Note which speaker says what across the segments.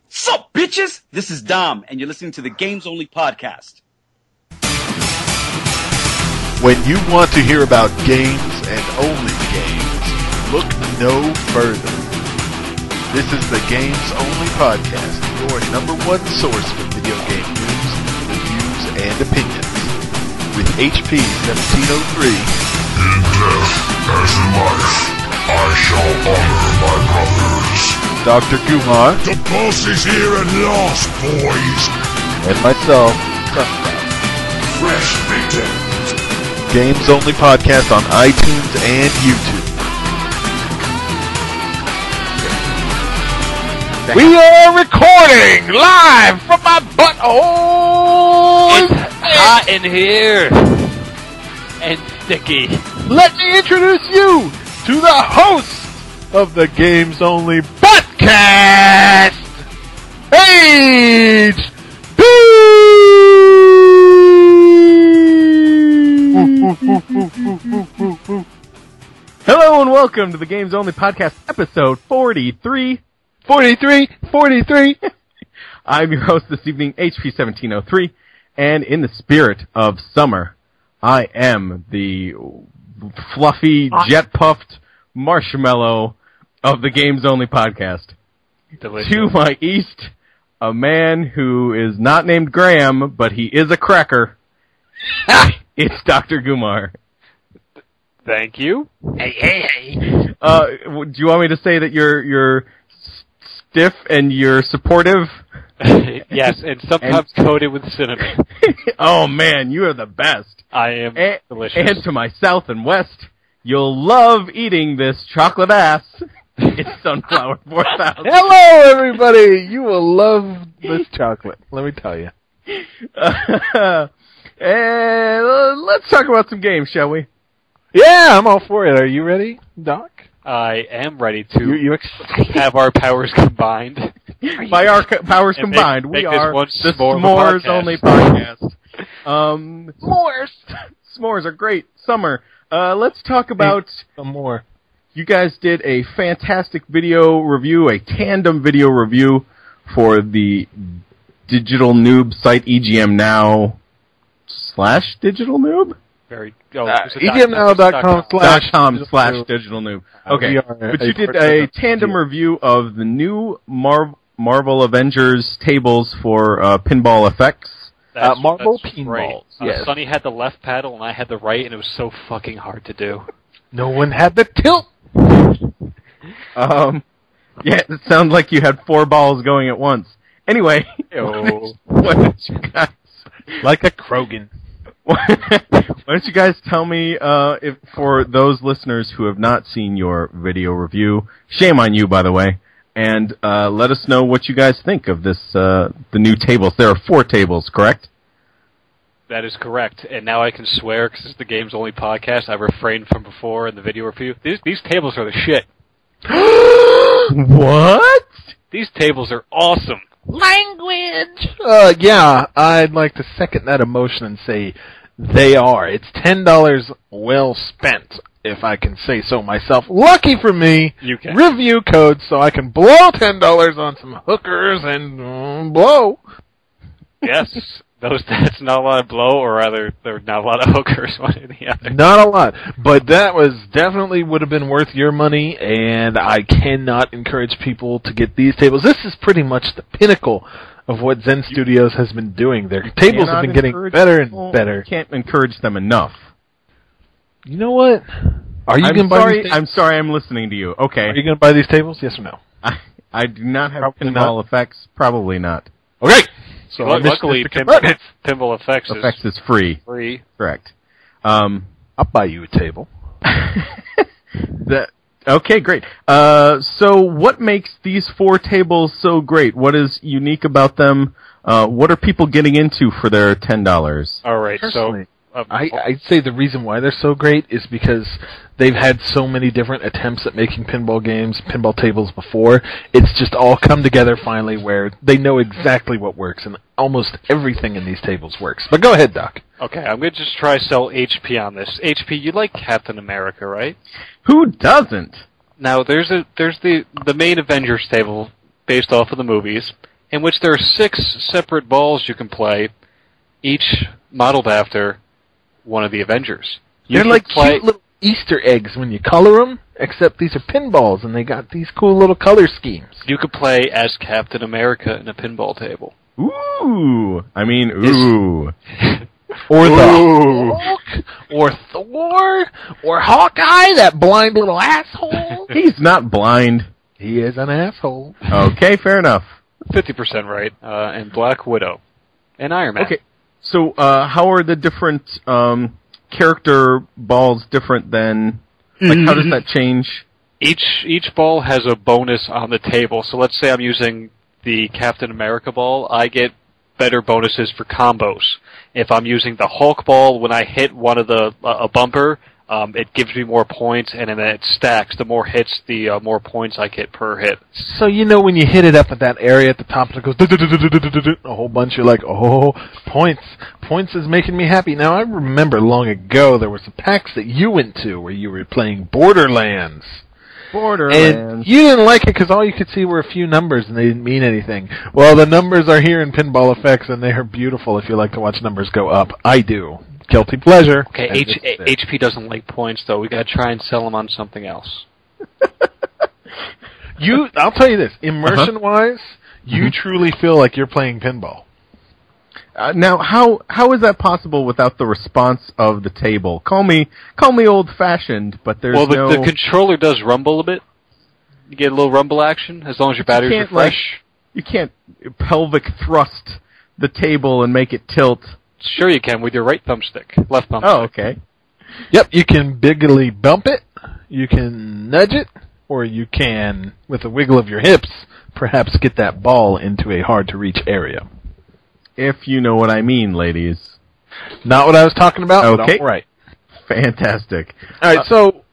Speaker 1: Sup, bitches? This is Dom, and you're listening to the Games Only podcast.
Speaker 2: When you want to hear about games and only games, look no further. This is the Games Only podcast, your number one source for video game news, reviews, and opinions. With HP 1703.
Speaker 3: In death as in life, I shall honor my brothers.
Speaker 2: Dr. Gumaer.
Speaker 3: The boss is here at last, boys.
Speaker 2: And myself,
Speaker 3: Fresh victim.
Speaker 2: Games Only podcast on iTunes and YouTube.
Speaker 4: We are recording live from my butthole.
Speaker 5: It's hot in here and sticky.
Speaker 4: Let me introduce you to the host of the Games Only podcast, HP. Hello and welcome to the Games Only podcast, episode 43. 43. I'm your host this evening, HP 1703, and in the spirit of summer, I am the fluffy, jet-puffed marshmallow of the Games Only podcast.
Speaker 5: Delicious.
Speaker 4: To my east, a man who is not named Graham, but he is a cracker. It's Dr. Gumaer.
Speaker 5: Thank you.
Speaker 4: Hey. Do you want me to say that you're stiff and you're supportive?
Speaker 5: Yes, and sometimes coated with cinnamon.
Speaker 4: Oh man, you are the best.
Speaker 5: I am delicious.
Speaker 4: And to my south and west, you'll love eating this chocolate ass. It's Sunflower 4000.
Speaker 6: Hello, everybody! You will love this chocolate, let me tell you.
Speaker 4: And let's talk about some games, shall we?
Speaker 6: Yeah, I'm all for it. Are you ready, Doc?
Speaker 5: I am ready to
Speaker 6: You excited?
Speaker 5: have our powers combined.
Speaker 4: By our powers combined,
Speaker 5: make
Speaker 4: we
Speaker 5: this
Speaker 4: are
Speaker 5: one
Speaker 4: the
Speaker 5: s'more
Speaker 4: S'mores
Speaker 5: podcast.
Speaker 4: Only podcast. S'mores! S'mores are great. Summer. Let's talk about...
Speaker 6: Some more.
Speaker 4: You guys did a fantastic video review, a tandem video review for the digital noob site EGM Now / digital noob? EGMnow.com/digital noob. Okay, but you did a tandem review of the new Marvel Avengers tables for Pinball FX.
Speaker 6: Marvel
Speaker 5: that's
Speaker 6: Pinball.
Speaker 5: Right.
Speaker 6: Yes.
Speaker 5: Sonny had the left paddle and I had the right, and it was so fucking hard to do.
Speaker 6: No one had the tilt.
Speaker 4: Yeah, it sounds like you had 4 balls going at once. Anyway, what did you guys...
Speaker 6: Like a Krogan.
Speaker 4: Why don't you guys tell me, if for those listeners who have not seen your video review, shame on you, by the way, and let us know what you guys think of this, the new tables. There are 4 tables, correct?
Speaker 5: That is correct, and now I can swear because it's the Games Only podcast. I refrained from before in the video review. These tables are the shit.
Speaker 4: What?
Speaker 5: These tables are awesome.
Speaker 6: Language! Yeah, I'd like to second that emotion and say they are. It's $10 well spent, if I can say so myself. Lucky for me,
Speaker 5: You can.
Speaker 6: review code so I can blow $10 on some hookers and blow.
Speaker 5: Yes, that's not a lot of blow, or rather, there are not a lot of hookers, one or the other.
Speaker 6: Not a lot, but that was definitely would have been worth your money, and I cannot encourage people to get these tables. This is pretty much the pinnacle of what Zen Studios has been doing. Their tables have been getting better and better.
Speaker 4: You can't encourage them enough.
Speaker 6: You know what? Are you going to buy these tables?
Speaker 4: I'm sorry, I'm listening to you. Okay.
Speaker 6: Are you going to buy these tables? Yes or no?
Speaker 4: I do not have
Speaker 6: Probably
Speaker 4: Pinball effects. Probably not.
Speaker 6: Okay. So
Speaker 5: Luckily, Pinball
Speaker 4: FX is free.
Speaker 5: free.
Speaker 4: Correct.
Speaker 6: I'll buy you a table.
Speaker 4: Okay, great. So what makes these 4 tables so great? What is unique about them? What are people getting into for their $10?
Speaker 5: All right,
Speaker 6: Personally, I'd say the reason why they're so great is because they've had so many different attempts at making pinball games, pinball tables before. It's just all come together finally where they know exactly what works, and almost everything in these tables works. But go ahead, Doc.
Speaker 5: Okay, I'm going to just try to sell HP on this. HP, you like Captain America, right?
Speaker 4: Who doesn't?
Speaker 5: Now, there's the main Avengers table based off of the movies, in which there are 6 separate balls you can play, each modeled after one of the Avengers.
Speaker 6: They're like cute little Easter eggs when you color them, except these are pinballs, and they got these cool little color schemes.
Speaker 5: You could play as Captain America in a pinball table.
Speaker 4: Ooh! I mean, ooh.
Speaker 6: Or the Hulk, or Thor, or Hawkeye, that blind little asshole.
Speaker 4: He's not blind.
Speaker 6: He is an asshole.
Speaker 4: Okay, fair enough.
Speaker 5: 50% right. And Black Widow. And Iron Man.
Speaker 4: Okay, so how are the different character balls different than... Like, how does that change?
Speaker 5: Each ball has a bonus on the table. So let's say I'm using the Captain America ball. I get better bonuses for combos. If I'm using the Hulk ball, when I hit one of a bumper, it gives me more points, and then it stacks. The more hits, the more points I get per hit.
Speaker 6: So you know when you hit it up at that area at the top, and it goes a whole bunch. You're like, oh, points! Points is making me happy. Now I remember long ago there was a PAX that you went to where you were playing Borderlands. And you didn't like it because all you could see were a few numbers and they didn't mean anything. Well, the numbers are here in Pinball FX, and they are beautiful if you like to watch numbers go up. I do. Guilty pleasure.
Speaker 5: Okay, HP doesn't like points, though. We got to try and sell them on something else.
Speaker 6: I'll tell you this. Immersion-wise, you truly feel like you're playing pinball.
Speaker 4: Now, how is that possible without the response of the table? Call me old-fashioned, but there's no...
Speaker 5: the controller does rumble a bit. You get a little rumble action, as long as your batteries are fresh.
Speaker 4: You can't pelvic thrust the table and make it tilt.
Speaker 5: Sure you can, with your right thumbstick. Left thumbstick.
Speaker 4: Oh, okay.
Speaker 6: Yep, you can bigly bump it, you can nudge it, or you can, with a wiggle of your hips, perhaps get that ball into a hard-to-reach area.
Speaker 4: If you know what I mean, ladies.
Speaker 6: Not what I was talking about,
Speaker 4: okay.
Speaker 6: But all right.
Speaker 4: Fantastic.
Speaker 6: All right, so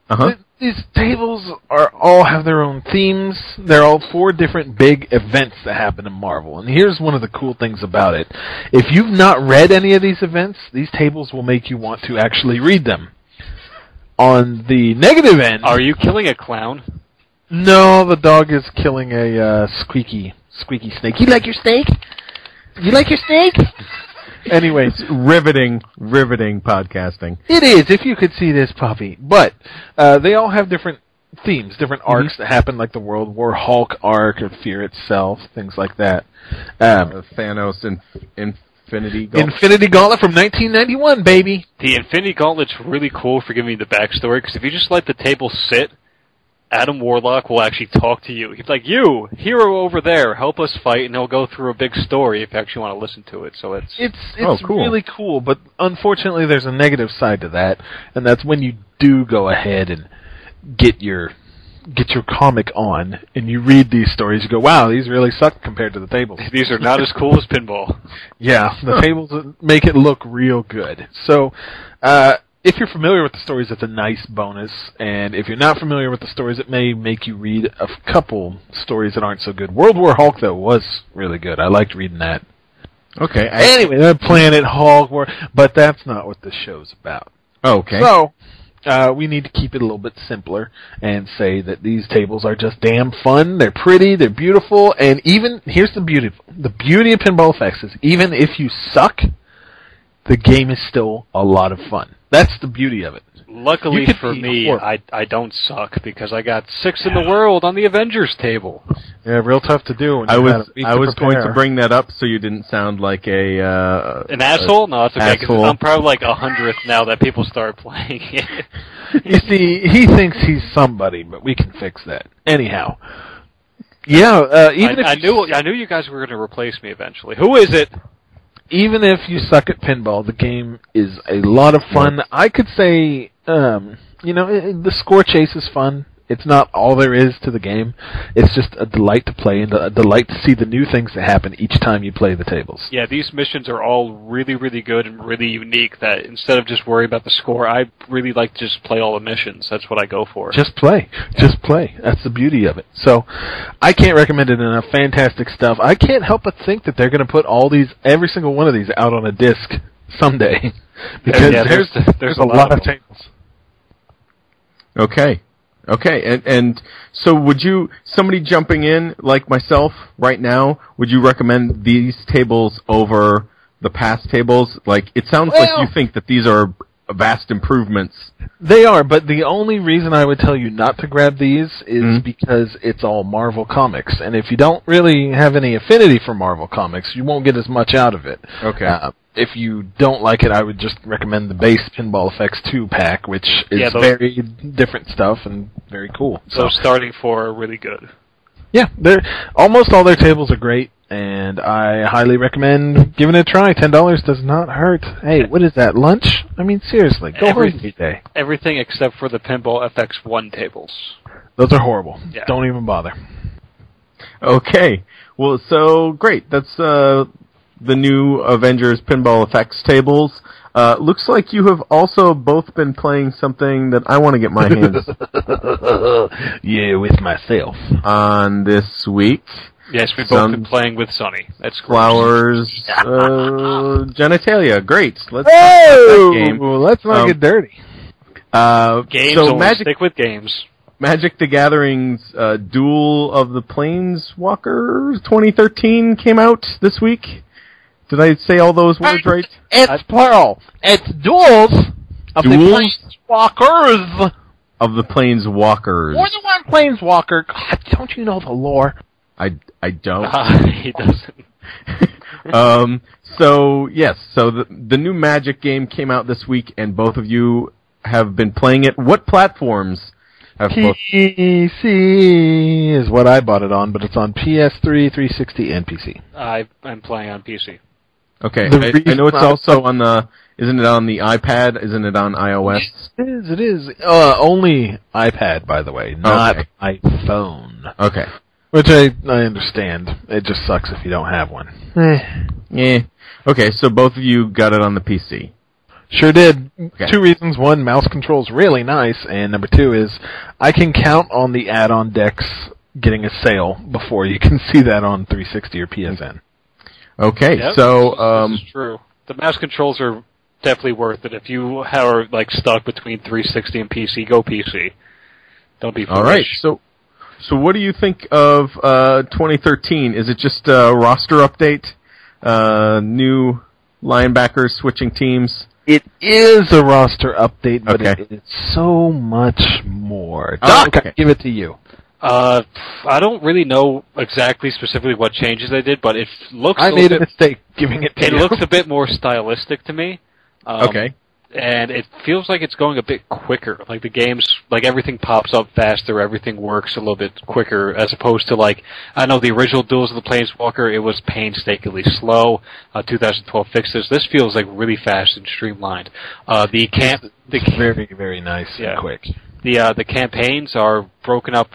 Speaker 6: these tables all have their own themes. They're all 4 different big events that happen in Marvel. And here's one of the cool things about it. If you've not read any of these events, these tables will make you want to actually read them. On the negative end...
Speaker 5: Are you killing a clown?
Speaker 6: No, the dog is killing a squeaky snake. You like your steak? You like your steak?
Speaker 4: Anyways, riveting podcasting.
Speaker 6: It is, if you could see this puppy. But they all have different themes, different arcs that happen, like the World War Hulk arc, or Fear itself, things like that.
Speaker 4: Thanos and Infinity Gauntlet.
Speaker 6: Infinity Gauntlet from 1991, baby.
Speaker 5: The Infinity Gauntlet's really cool for giving me the backstory, because if you just let the table sit, Adam Warlock will actually talk to you. He's like, you, hero over there, help us fight, and he'll go through a big story if you actually want to listen to it. So it's
Speaker 4: cool.
Speaker 6: Really cool, but unfortunately there's a negative side to that, and that's when you do go ahead and get your comic on, and you read these stories, you go, wow, these really suck compared to the tables.
Speaker 5: These are not as cool as pinball.
Speaker 6: Yeah, the tables make it look real good. So, if you're familiar with the stories, it's a nice bonus, and if you're not familiar with the stories, it may make you read a couple stories that aren't so good. World War Hulk, though, was really good. I liked reading that.
Speaker 4: Okay.
Speaker 6: Anyway, the Planet Hulk War, but that's not what the show's about.
Speaker 4: Okay.
Speaker 6: So, we need to keep it a little bit simpler and say that these tables are just damn fun. They're pretty, they're beautiful, and even, here's the beauty. The beauty of Pinball FX is even if you suck, the game is still a lot of fun. That's the beauty of it.
Speaker 5: Luckily for me, I don't suck because I got 6th in the world on the Avengers table.
Speaker 6: Yeah, real tough to do.
Speaker 4: I was going to bring that up so you didn't sound like
Speaker 5: an asshole. No, that's okay. Cause I'm probably like 100th now that people start playing it.
Speaker 6: You see, he thinks he's somebody, but we can fix that. Anyhow, yeah.
Speaker 5: I knew you guys were going to replace me eventually. Who is it?
Speaker 6: Even if you suck at pinball, the game is a lot of fun. I could say, the score chase is fun. It's not all there is to the game. It's just a delight to play and a delight to see the new things that happen each time you play the tables.
Speaker 5: Yeah, these missions are all really, really good and really unique that instead of just worrying about the score, I really like to just play all the missions. That's what I go for.
Speaker 6: Just play. Just play. That's the beauty of it. So, I can't recommend it enough. Fantastic stuff. I can't help but think that they're going to put every single one of these out on a disc someday. Because there's a lot of tables.
Speaker 4: Okay. Okay, and so would you, somebody jumping in like myself right now, would you recommend these tables over the past tables? Like, it sounds like you think that these are vast improvements.
Speaker 6: They are, but the only reason I would tell you not to grab these is because it's all Marvel Comics, and if you don't really have any affinity for Marvel Comics, you won't get as much out of it.
Speaker 4: Okay.
Speaker 6: If you don't like it, I would just recommend the base Pinball FX2 pack, which is very different stuff and very cool.
Speaker 5: So starting four are really good.
Speaker 6: Yeah, almost all their tables are great, and I highly recommend giving it a try. $10 does not hurt. Hey, what is that, lunch? I mean, seriously, go every day.
Speaker 5: Everything except for the Pinball FX1 tables.
Speaker 6: Those are horrible.
Speaker 5: Yeah.
Speaker 6: Don't even bother.
Speaker 4: Okay, well, so great. That's the new Avengers Pinball FX tables. Looks like you have also both been playing something that I want to get my hands
Speaker 6: yeah, with myself
Speaker 4: on this week.
Speaker 5: Yes, we've both been playing with Sonny. That's great.
Speaker 4: Flowers, genitalia. Great. Let's
Speaker 6: talk about that game. Let's not get dirty.
Speaker 5: Games, so stick with games.
Speaker 4: Magic the Gathering's Duel of the Planeswalkers 2013 came out this week. Did I say all those words right?
Speaker 6: It's plural. It's duels of the Planeswalkers.
Speaker 4: Of the Planeswalkers.
Speaker 6: More than one Planeswalker. God, don't you know the lore?
Speaker 4: I don't.
Speaker 5: He doesn't.
Speaker 4: So the new Magic game came out this week, and both of you have been playing it. What platforms have both?
Speaker 6: PC is what I bought it on, but it's on PS3, 360, and PC.
Speaker 5: I'm playing on PC.
Speaker 4: Okay, I know it's also on the. Isn't it on the iPad? Isn't it on iOS?
Speaker 6: It is. Only iPad, by the way, not iPhone.
Speaker 4: Okay.
Speaker 6: Which I understand. It just sucks if you don't have one.
Speaker 4: Yeah. Okay, so both of you got it on the PC.
Speaker 6: Sure did.
Speaker 4: Okay.
Speaker 6: 2 reasons. 1, mouse control's really nice, and number 2 is I can count on the add-on decks getting a sale before you can see that on 360 or PSN.
Speaker 4: Okay,
Speaker 5: yep,
Speaker 4: so
Speaker 5: this is true. The mouse controls are definitely worth it. If you are stuck between 360 and PC, go PC. Don't be foolish.
Speaker 4: All right, so what do you think of 2013? Is it just a roster update? New linebackers switching teams?
Speaker 6: It is a roster update, but it is so much more. Doc, I give it to you.
Speaker 5: I don't really know exactly specifically what changes they did, but it looks
Speaker 6: I made a mistake giving it to you.
Speaker 5: It looks a bit more stylistic to me.
Speaker 4: Okay.
Speaker 5: And it feels like it's going a bit quicker. Like the games, everything pops up faster, everything works a little bit quicker, as opposed to I know the original Duels of the Planeswalker, it was painstakingly slow. 2012 fixes. This feels really fast and streamlined.
Speaker 6: Very, very nice and quick.
Speaker 5: The campaigns are broken up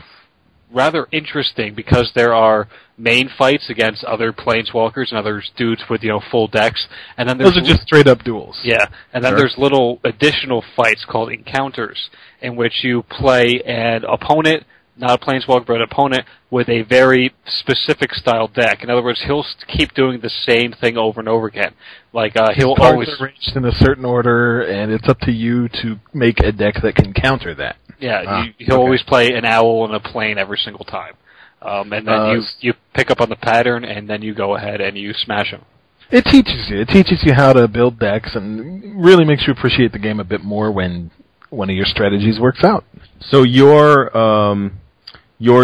Speaker 5: rather interesting because there are main fights against other planeswalkers and other dudes with full decks, and then
Speaker 6: those are just straight up duels.
Speaker 5: Yeah, and then there's little additional fights called encounters in which you play an opponent, not a planeswalker, but an opponent with a very specific style deck. In other words, he'll keep doing the same thing over and over again. He'll always
Speaker 6: arranged in a certain order, and it's up to you to make a deck that can counter that.
Speaker 5: Yeah, he'll always play an owl and a plane every single time. And then you pick up on the pattern, and then you go ahead and you smash him.
Speaker 6: It teaches you. It teaches you how to build decks, and really makes you appreciate the game a bit more when one of your strategies works out.
Speaker 4: So your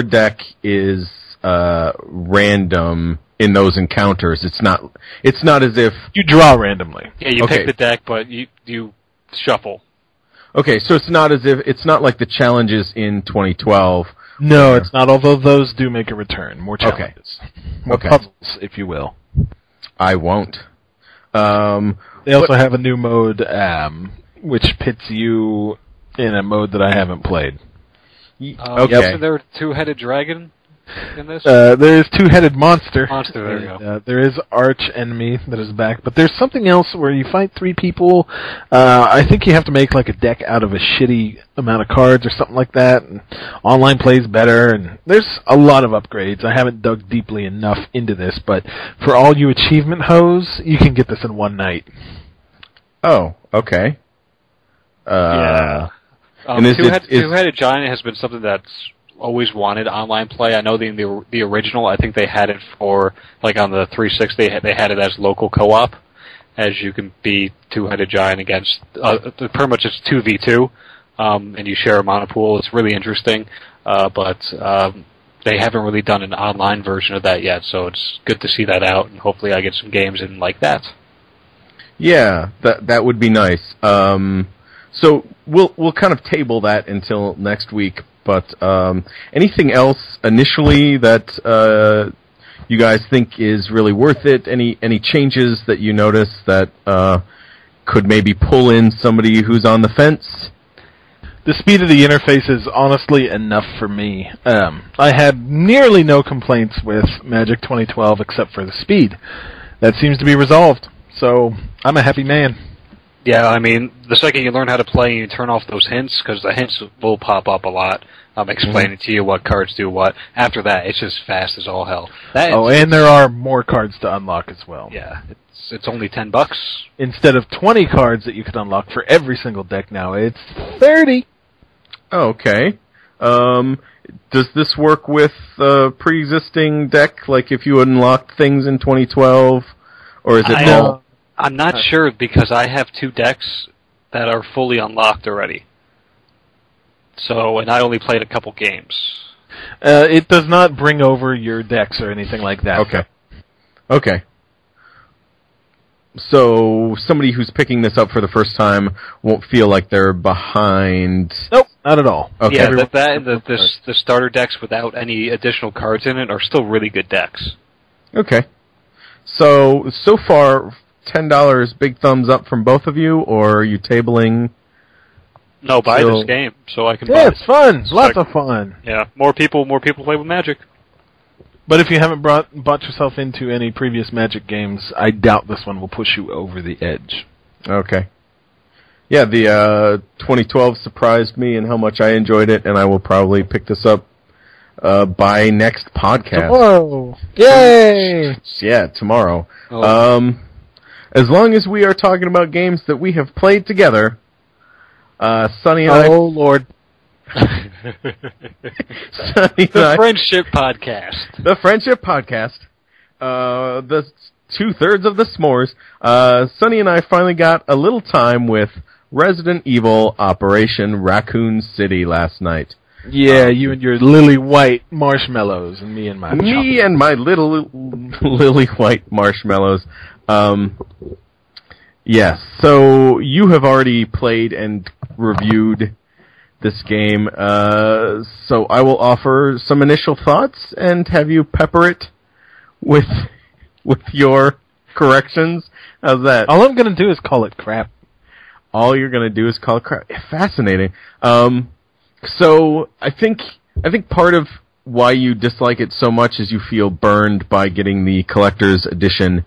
Speaker 4: deck is random in those encounters. It's not as if
Speaker 6: you draw randomly.
Speaker 5: Yeah, you pick the deck, but you shuffle.
Speaker 4: Okay, so it's not like the challenges in 2012.
Speaker 6: No, it's not, although those do make a return. More challenges. More puzzles, if you will.
Speaker 4: I won't.
Speaker 6: They also have a new mode, which pits you in a mode that I haven't played.
Speaker 4: Okay.
Speaker 5: So there's a two-headed dragon in this?
Speaker 6: There is two-headed monster.
Speaker 5: There you go.
Speaker 6: There is arch enemy that is back, but there's something else where you fight 3 people. I think you have to make a deck out of a shitty amount of cards or something like that. And online plays better, and there's a lot of upgrades. I haven't dug deeply enough into this, but for all you achievement hoes, you can get this in one night.
Speaker 4: Oh, okay.
Speaker 5: Yeah. Two-Headed Giant has been something that's always wanted online play. I know the original, I think they had it for, like on the 360, they had it as local co-op, as you can be Two-Headed Giant against, pretty much it's 2v2, and you share a mana pool. It's really interesting, but they haven't really done an online version of that yet, so it's good to see that out, and hopefully I get some games in like that.
Speaker 4: Yeah, that would be nice. So we'll kind of table that until next week. But anything else initially that you guys think is really worth it? Any changes that you notice that could maybe pull in somebody who's on the fence?
Speaker 6: The speed of the interface is honestly enough for me. I had nearly no complaints with Magic 2012 except for the speed. That seems to be resolved, so I'm a happy man.
Speaker 5: Yeah, I mean, the second you learn how to play, you turn off those hints, because the hints will pop up a lot, explaining to you what cards do what. After that, it's just fast as all hell.
Speaker 6: And there are more cards to unlock as well.
Speaker 5: Yeah, it's only $10.
Speaker 6: Instead of 20 cards that you could unlock for every single deck now, it's 30.
Speaker 4: Okay. Does this work with pre-existing deck, like if you unlocked things in 2012? Or is it all...
Speaker 5: I'm not sure, because I have 2 decks that are fully unlocked already. So, and I only played a couple games.
Speaker 6: It does not bring over your decks or anything like that.
Speaker 4: Okay. So, somebody who's picking this up for the first time won't feel like they're behind...
Speaker 6: Nope, not at all.
Speaker 5: Okay. Yeah, the starter decks without any additional cards in it are still really good decks.
Speaker 4: Okay. So far... $10, big thumbs up from both of you, or are you tabling?
Speaker 5: No, buy this game so I can.
Speaker 6: Yeah, it's fun. Lots of fun.
Speaker 5: Yeah, more people play with Magic.
Speaker 6: But if you haven't bought yourself into any previous Magic games, I doubt this one will push you over the edge.
Speaker 4: Okay. Yeah, the 2012 surprised me in how much I enjoyed it, and I will probably pick this up by next podcast.
Speaker 6: Tomorrow. Yay!
Speaker 4: Yeah, tomorrow. Oh. As long as we are talking about games that we have played together, Sonny and I...
Speaker 6: Oh, Lord.
Speaker 5: The Friendship Podcast.
Speaker 4: The Friendship Podcast. The 2/3 of the s'mores. Sonny and I finally got a little time with Resident Evil Operation Raccoon City last night.
Speaker 6: Yeah, you and your lily white marshmallows, and me and my
Speaker 4: little lily white marshmallows. Yes, so you have already played and reviewed this game, so I will offer some initial thoughts and have you pepper it with your corrections. How's that?
Speaker 6: All I'm gonna do is call it crap.
Speaker 4: All you're gonna do is call it crap. Fascinating. So I think part of why you dislike it so much is you feel burned by getting the collector's edition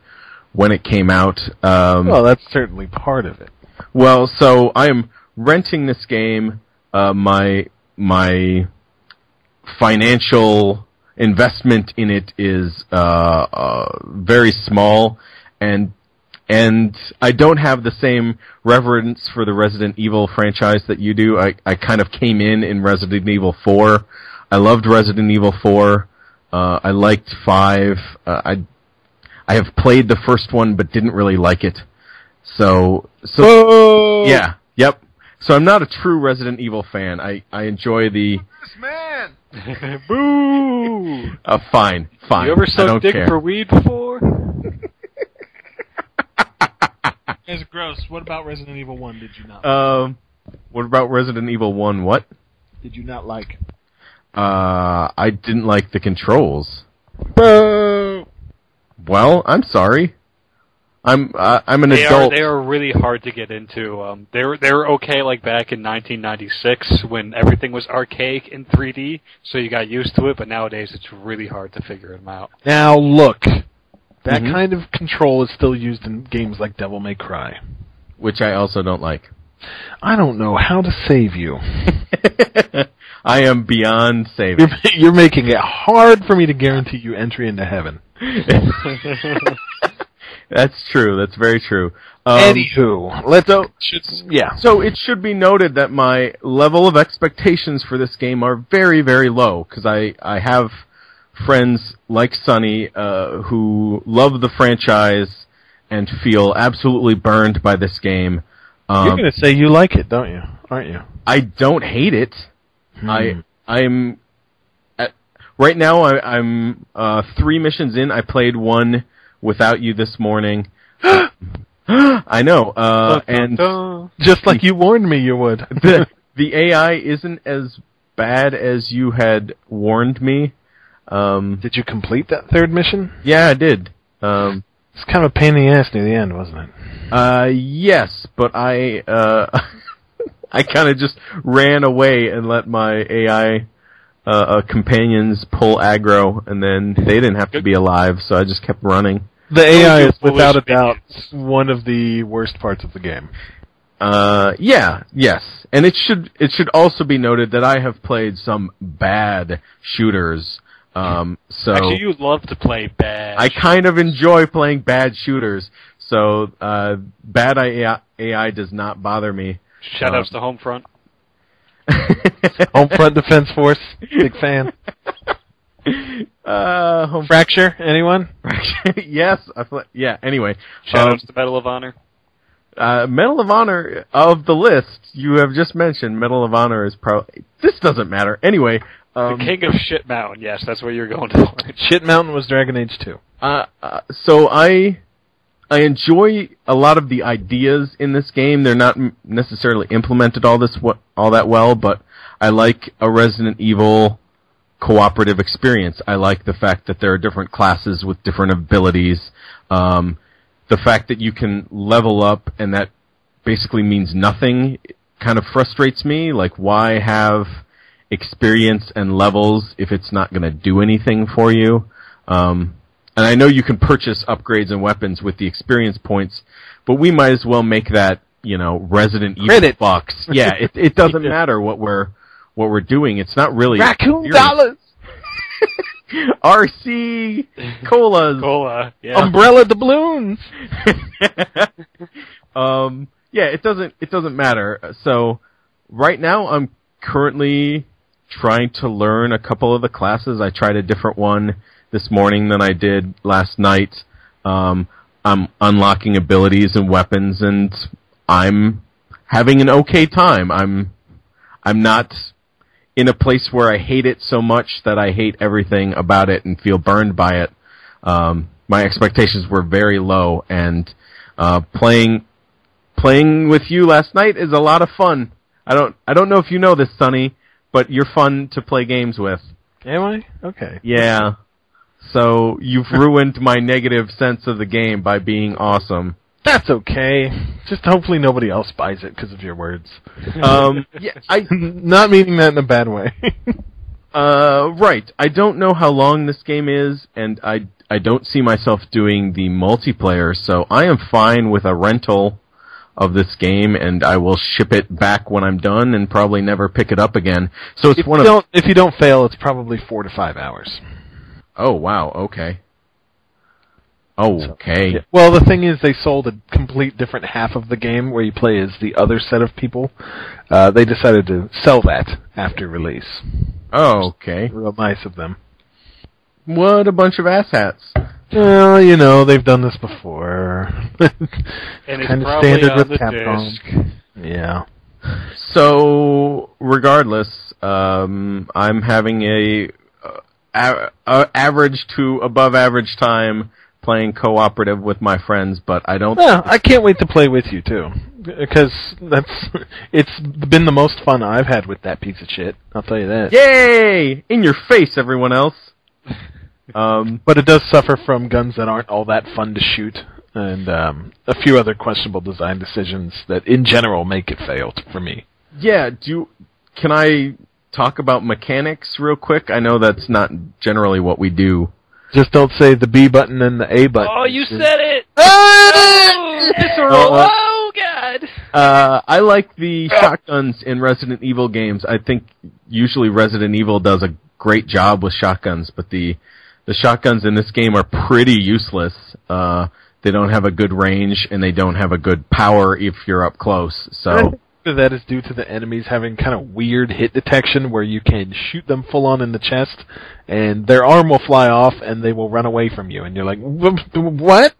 Speaker 4: when it came out.
Speaker 6: Well, that's certainly part of it.
Speaker 4: Well, so I am renting this game. My financial investment in it is very small, and I don't have the same reverence for the Resident Evil franchise that you do. I kind of came in Resident Evil 4. I loved Resident Evil 4. I liked 5. I have played the first one, but didn't really like it. So yeah, yep. So I'm not a true Resident Evil fan. I enjoy the...
Speaker 6: This man!
Speaker 5: Boo!
Speaker 4: Fine.
Speaker 5: You ever sucked dick for weed before?
Speaker 6: It's gross. What about Resident Evil 1 did you not like?
Speaker 4: What about Resident Evil 1 what?
Speaker 6: Did you not like?
Speaker 4: I didn't like the controls.
Speaker 6: Boo!
Speaker 4: Well, I'm sorry. I'm an adult.
Speaker 5: They are really hard to get into. They were okay like back in 1996 when everything was archaic in 3D, so you got used to it. But nowadays, it's really hard to figure them out.
Speaker 6: Now look, that kind of control is still used in games like Devil May Cry,
Speaker 4: which I also don't like.
Speaker 6: I don't know how to save you.
Speaker 4: I am beyond saving.
Speaker 6: You're making it hard for me to guarantee you entry into heaven.
Speaker 4: That's true. That's very true.
Speaker 6: Anywho,
Speaker 4: So it should be noted that my level of expectations for this game are very, very low, because I have friends like Sonny who love the franchise and feel absolutely burned by this game.
Speaker 6: You're going to say you like it, don't you? Aren't you?
Speaker 4: I don't hate it. I'm right now. I'm 3 missions in. I played one without you this morning. I know, and
Speaker 6: just like you warned me you would.
Speaker 4: the AI isn't as bad as you had warned me.
Speaker 6: Did you complete that 3rd mission?
Speaker 4: Yeah, I did.
Speaker 6: It's kind of a pain in the ass near the end, wasn't it?
Speaker 4: Yes, but I kind of just ran away and let my AI companions pull aggro, and then they didn't have to be alive, so I just kept running.
Speaker 6: The AI is without a doubt one of the worst parts of the game.
Speaker 4: Yes, and it should also be noted that I have played some bad shooters. So
Speaker 5: actually, you love to play bad.
Speaker 4: I kind of enjoy playing bad shooters. So bad AI does not bother me.
Speaker 5: Shoutouts to Homefront.
Speaker 6: Homefront Defense Force, big fan. Fracture, anyone?
Speaker 4: Yes. Anyway.
Speaker 5: Shoutouts to Medal of Honor.
Speaker 4: Medal of Honor, of the list you have just mentioned, Medal of Honor is probably... This doesn't matter. Anyway.
Speaker 5: The King of Shit Mountain, yes, that's what you're going for.
Speaker 6: Shit Mountain was Dragon Age 2.
Speaker 4: So I enjoy a lot of the ideas in this game. They're not necessarily implemented all that well, but I like a Resident Evil cooperative experience. I like the fact that there are different classes with different abilities. The fact that you can level up and that basically means nothing kind of frustrates me. Like, why have experience and levels if it's not going to do anything for you? And I know you can purchase upgrades and weapons with the experience points, but we might as well make that, Resident Evil bucks. Yeah, it doesn't matter what we're doing. It's not really
Speaker 6: raccoon dollars.
Speaker 4: RC colas.
Speaker 5: Cola. Yeah.
Speaker 6: Umbrella doubloons.
Speaker 4: Yeah, it doesn't matter. So right now I'm currently trying to learn a couple of the classes. I tried a different one this morning than I did last night. I'm unlocking abilities and weapons, and I'm having an okay time. I'm not in a place where I hate it so much that I hate everything about it and feel burned by it. My expectations were very low, and playing with you last night is a lot of fun. I don't know if you know this, Sonny, but you're fun to play games with.
Speaker 6: Am I? Okay.
Speaker 4: Yeah. So you've ruined my negative sense of the game by being awesome.
Speaker 6: That's okay. Just hopefully nobody else buys it because of your words.
Speaker 4: Yeah,
Speaker 6: not meaning that in a bad way.
Speaker 4: Right. I don't know how long this game is, and I don't see myself doing the multiplayer, so I am fine with a rental of this game, and I will ship it back when I'm done and probably never pick it up again. So it's
Speaker 6: if you don't fail, it's probably 4 to 5 hours.
Speaker 4: Oh, wow. Okay. Okay.
Speaker 6: Yeah. Well, the thing is, they sold a complete different half of the game where you play as the other set of people. They decided to sell that after release.
Speaker 4: Oh, okay.
Speaker 6: Real nice of them.
Speaker 4: What a bunch of asshats.
Speaker 6: Well, they've done this before.
Speaker 5: And it's
Speaker 6: kind of
Speaker 5: probably
Speaker 6: standard
Speaker 5: on
Speaker 6: with
Speaker 5: the
Speaker 6: Capcom.
Speaker 5: disc.
Speaker 6: Yeah.
Speaker 4: So, regardless, I'm having a average to above average time playing cooperative with my friends, but I don't...
Speaker 6: Well, I can't wait to play with you, too. Because it's been the most fun I've had with that piece of shit. I'll tell you that.
Speaker 4: Yay! In your face, everyone else.
Speaker 6: But it does suffer from guns that aren't all that fun to shoot, and a few other questionable design decisions that, in general, make it fail for me.
Speaker 4: Yeah, can I talk about mechanics real quick? I know that's not generally what we do.
Speaker 6: Just don't say the B button and the A button.
Speaker 5: Oh, you said it!
Speaker 6: Oh,
Speaker 5: God!
Speaker 4: I like the shotguns in Resident Evil games. I think usually Resident Evil does a great job with shotguns, but the shotguns in this game are pretty useless. they don't have a good range, and they don't have a good power if you're up close. So
Speaker 6: I think that is due to the enemies having kind of weird hit detection where you can shoot them full on in the chest, and their arm will fly off, and they will run away from you, and you're like, what?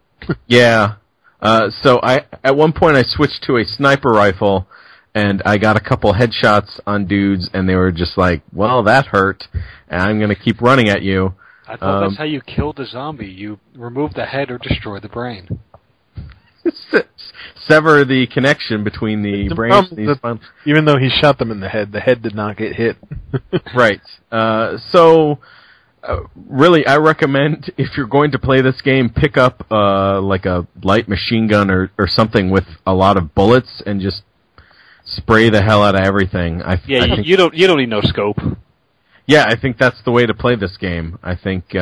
Speaker 4: Yeah. So at one point I switched to a sniper rifle, and I got a couple headshots on dudes, and they were just like, well, that hurt, and I'm going to keep running at you.
Speaker 5: I thought that's how you killed a zombie. You remove the head or destroy the brain.
Speaker 4: Sever the connection between the brain and the spine.
Speaker 6: Even though he shot them in the head did not get hit.
Speaker 4: Right. Really, I recommend, if you're going to play this game, pick up like a light machine gun or something with a lot of bullets and just spray the hell out of everything. I think,
Speaker 5: you don't need no scope.
Speaker 4: Yeah, I think that's the way to play this game. I think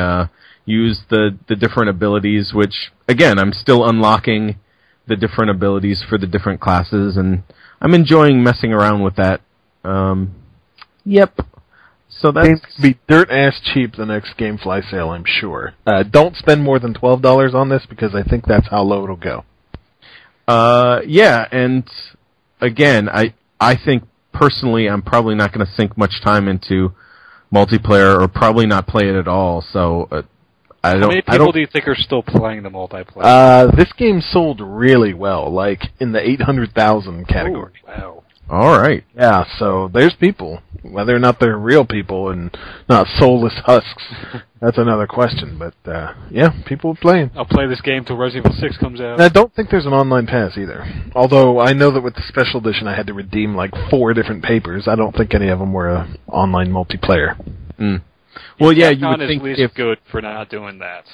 Speaker 4: use the different abilities, which, again, I'm still unlocking the different abilities for the different classes, and I'm enjoying messing around with that. Yep. So that's
Speaker 6: going to be dirt ass cheap the next GameFly sale, I'm sure. Don't spend more than $12 on this, because I think that's how low it'll go.
Speaker 4: Yeah, and again, I think personally I'm probably not going to sink much time into multiplayer, or probably not play it at all. So I don't.
Speaker 5: How many people do you think are still playing the multiplayer?
Speaker 6: This game sold really well, like in the 800,000 category.
Speaker 5: Oh, wow.
Speaker 4: All right.
Speaker 6: Yeah, so there's people. Whether or not they're real people and not soulless husks, that's another question. But, yeah, people are playing.
Speaker 5: I'll play this game till Resident Evil 6 comes out.
Speaker 6: And I don't think there's an online pass either. Although I know that with the special edition I had to redeem like 4 different papers. I don't think any of them were online multiplayer.
Speaker 4: Mm. Well, yeah, you would
Speaker 5: is
Speaker 4: think
Speaker 5: least good for not doing that.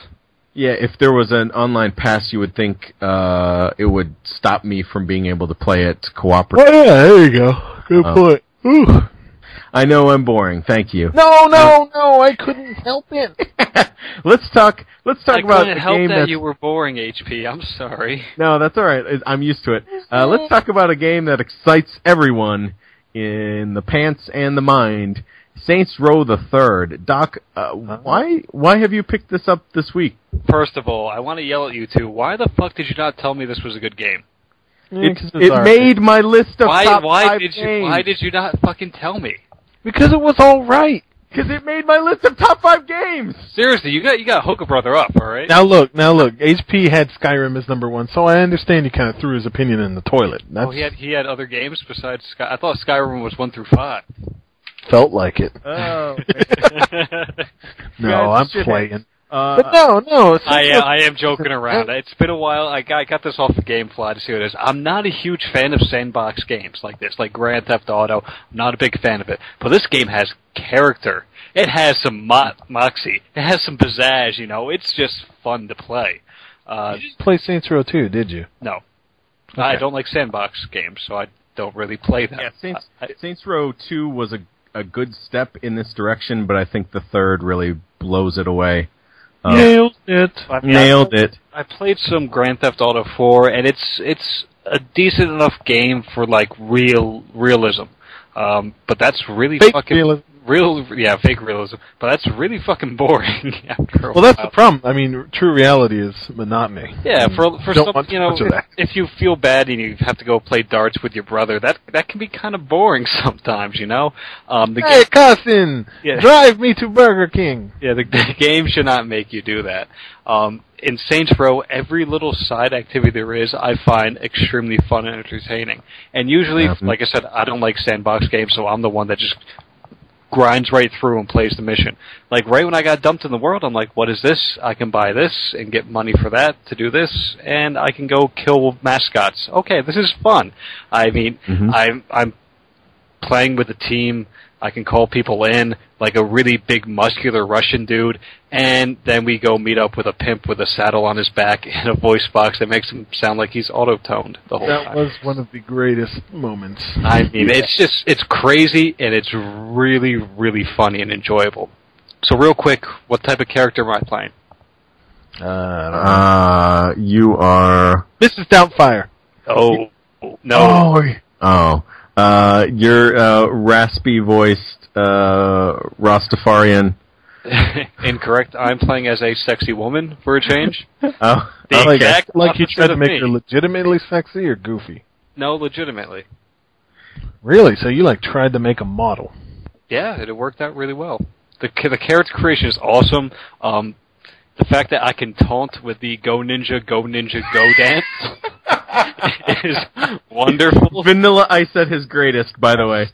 Speaker 4: Yeah, if there was an online pass, you would think it would stop me from being able to play it cooperatively.
Speaker 6: Oh, yeah, there you go. Good point. Ooh.
Speaker 4: I know I'm boring. Thank you.
Speaker 6: No, I couldn't help it.
Speaker 4: Let's talk about
Speaker 5: I couldn't
Speaker 4: a
Speaker 5: help
Speaker 4: game
Speaker 5: that
Speaker 4: that's...
Speaker 5: you were boring, HP. I'm sorry.
Speaker 4: No, that's all right. I'm used to it. Let's talk about a game that excites everyone in the pants and the mind. Saints Row the Third. Doc, why have you picked this up this week?
Speaker 5: First of all, I want to yell at you two. Why the fuck did you not tell me this was a good game?
Speaker 4: It made my list of top 5 games.
Speaker 5: Why did you not fucking tell me?
Speaker 6: Because it was all right.
Speaker 4: Because it made my list of top 5 games.
Speaker 5: Seriously, you got Hook a Brother up, all right?
Speaker 6: Now look. HP had Skyrim as number 1, so I understand he kind of threw his opinion in the toilet.
Speaker 5: Oh, he had other games besides Sky. I thought Skyrim was 1 through 5.
Speaker 6: Felt like it.
Speaker 4: Oh.
Speaker 6: No, I'm playing.
Speaker 4: But
Speaker 6: no.
Speaker 5: I am joking around. It's been a while. I got this off of GameFly to see what it is. I'm not a huge fan of sandbox games like this, like Grand Theft Auto. I'm not a big fan of it. But this game has character. It has some moxie. It has some pizzazz, you know. It's just fun to play.
Speaker 6: You didn't play Saints Row 2, did you?
Speaker 5: No.
Speaker 6: Okay.
Speaker 5: I don't like sandbox games, so I don't really play them.
Speaker 4: Yeah, Saints Row 2 was a good step in this direction, but I think the third really blows it away.
Speaker 6: Nailed it.
Speaker 4: Nailed it.
Speaker 5: I played some Grand Theft Auto 4, and it's a decent enough game for like realism. But that's really
Speaker 6: fake
Speaker 5: fucking
Speaker 6: realism.
Speaker 5: Fake realism. But that's really fucking boring after a while.
Speaker 6: That's the problem. I mean, true reality is monotony.
Speaker 5: Yeah, for some, you know,
Speaker 6: that.
Speaker 5: if you feel bad and you have to go play darts with your brother, that can be kind of boring sometimes, you know.
Speaker 6: Hey, cousin, drive me to Burger King.
Speaker 5: Yeah, the game should not make you do that. In Saints Row, every little side activity there is, I find extremely fun and entertaining. And usually, like I said, I don't like sandbox games, so I'm the one that just grinds right through and plays the mission. Like, right when I got dumped in the world, I'm like, what is this? I can buy this and get money for that to do this, and I can go kill mascots. Okay, this is fun. I mean, I'm playing with a team. I can call people in, like a really big muscular Russian dude, and then we go meet up with a pimp with a saddle on his back and a voice box that makes him sound like he's auto-toned the whole time.
Speaker 6: That was one of the greatest moments.
Speaker 5: I mean, it's crazy, and it's really, really funny and enjoyable. So real quick, what type of character am I playing?
Speaker 4: You are...
Speaker 6: Mrs. Doubtfire.
Speaker 5: Oh, no.
Speaker 4: You're raspy-voiced Rastafarian
Speaker 5: Incorrect. I'm playing as a sexy woman for a change.
Speaker 4: Oh,
Speaker 5: The exact
Speaker 6: like you tried
Speaker 5: opposite
Speaker 6: to
Speaker 5: of
Speaker 6: make
Speaker 5: me.
Speaker 6: her legitimately sexy or goofy?
Speaker 5: No, legitimately.
Speaker 6: Really? So you tried to make a model?
Speaker 5: Yeah, it worked out really well. The character creation is awesome. The fact that I can taunt with the Go Ninja, Go dance is wonderful.
Speaker 4: Vanilla Ice at his greatest, by the way.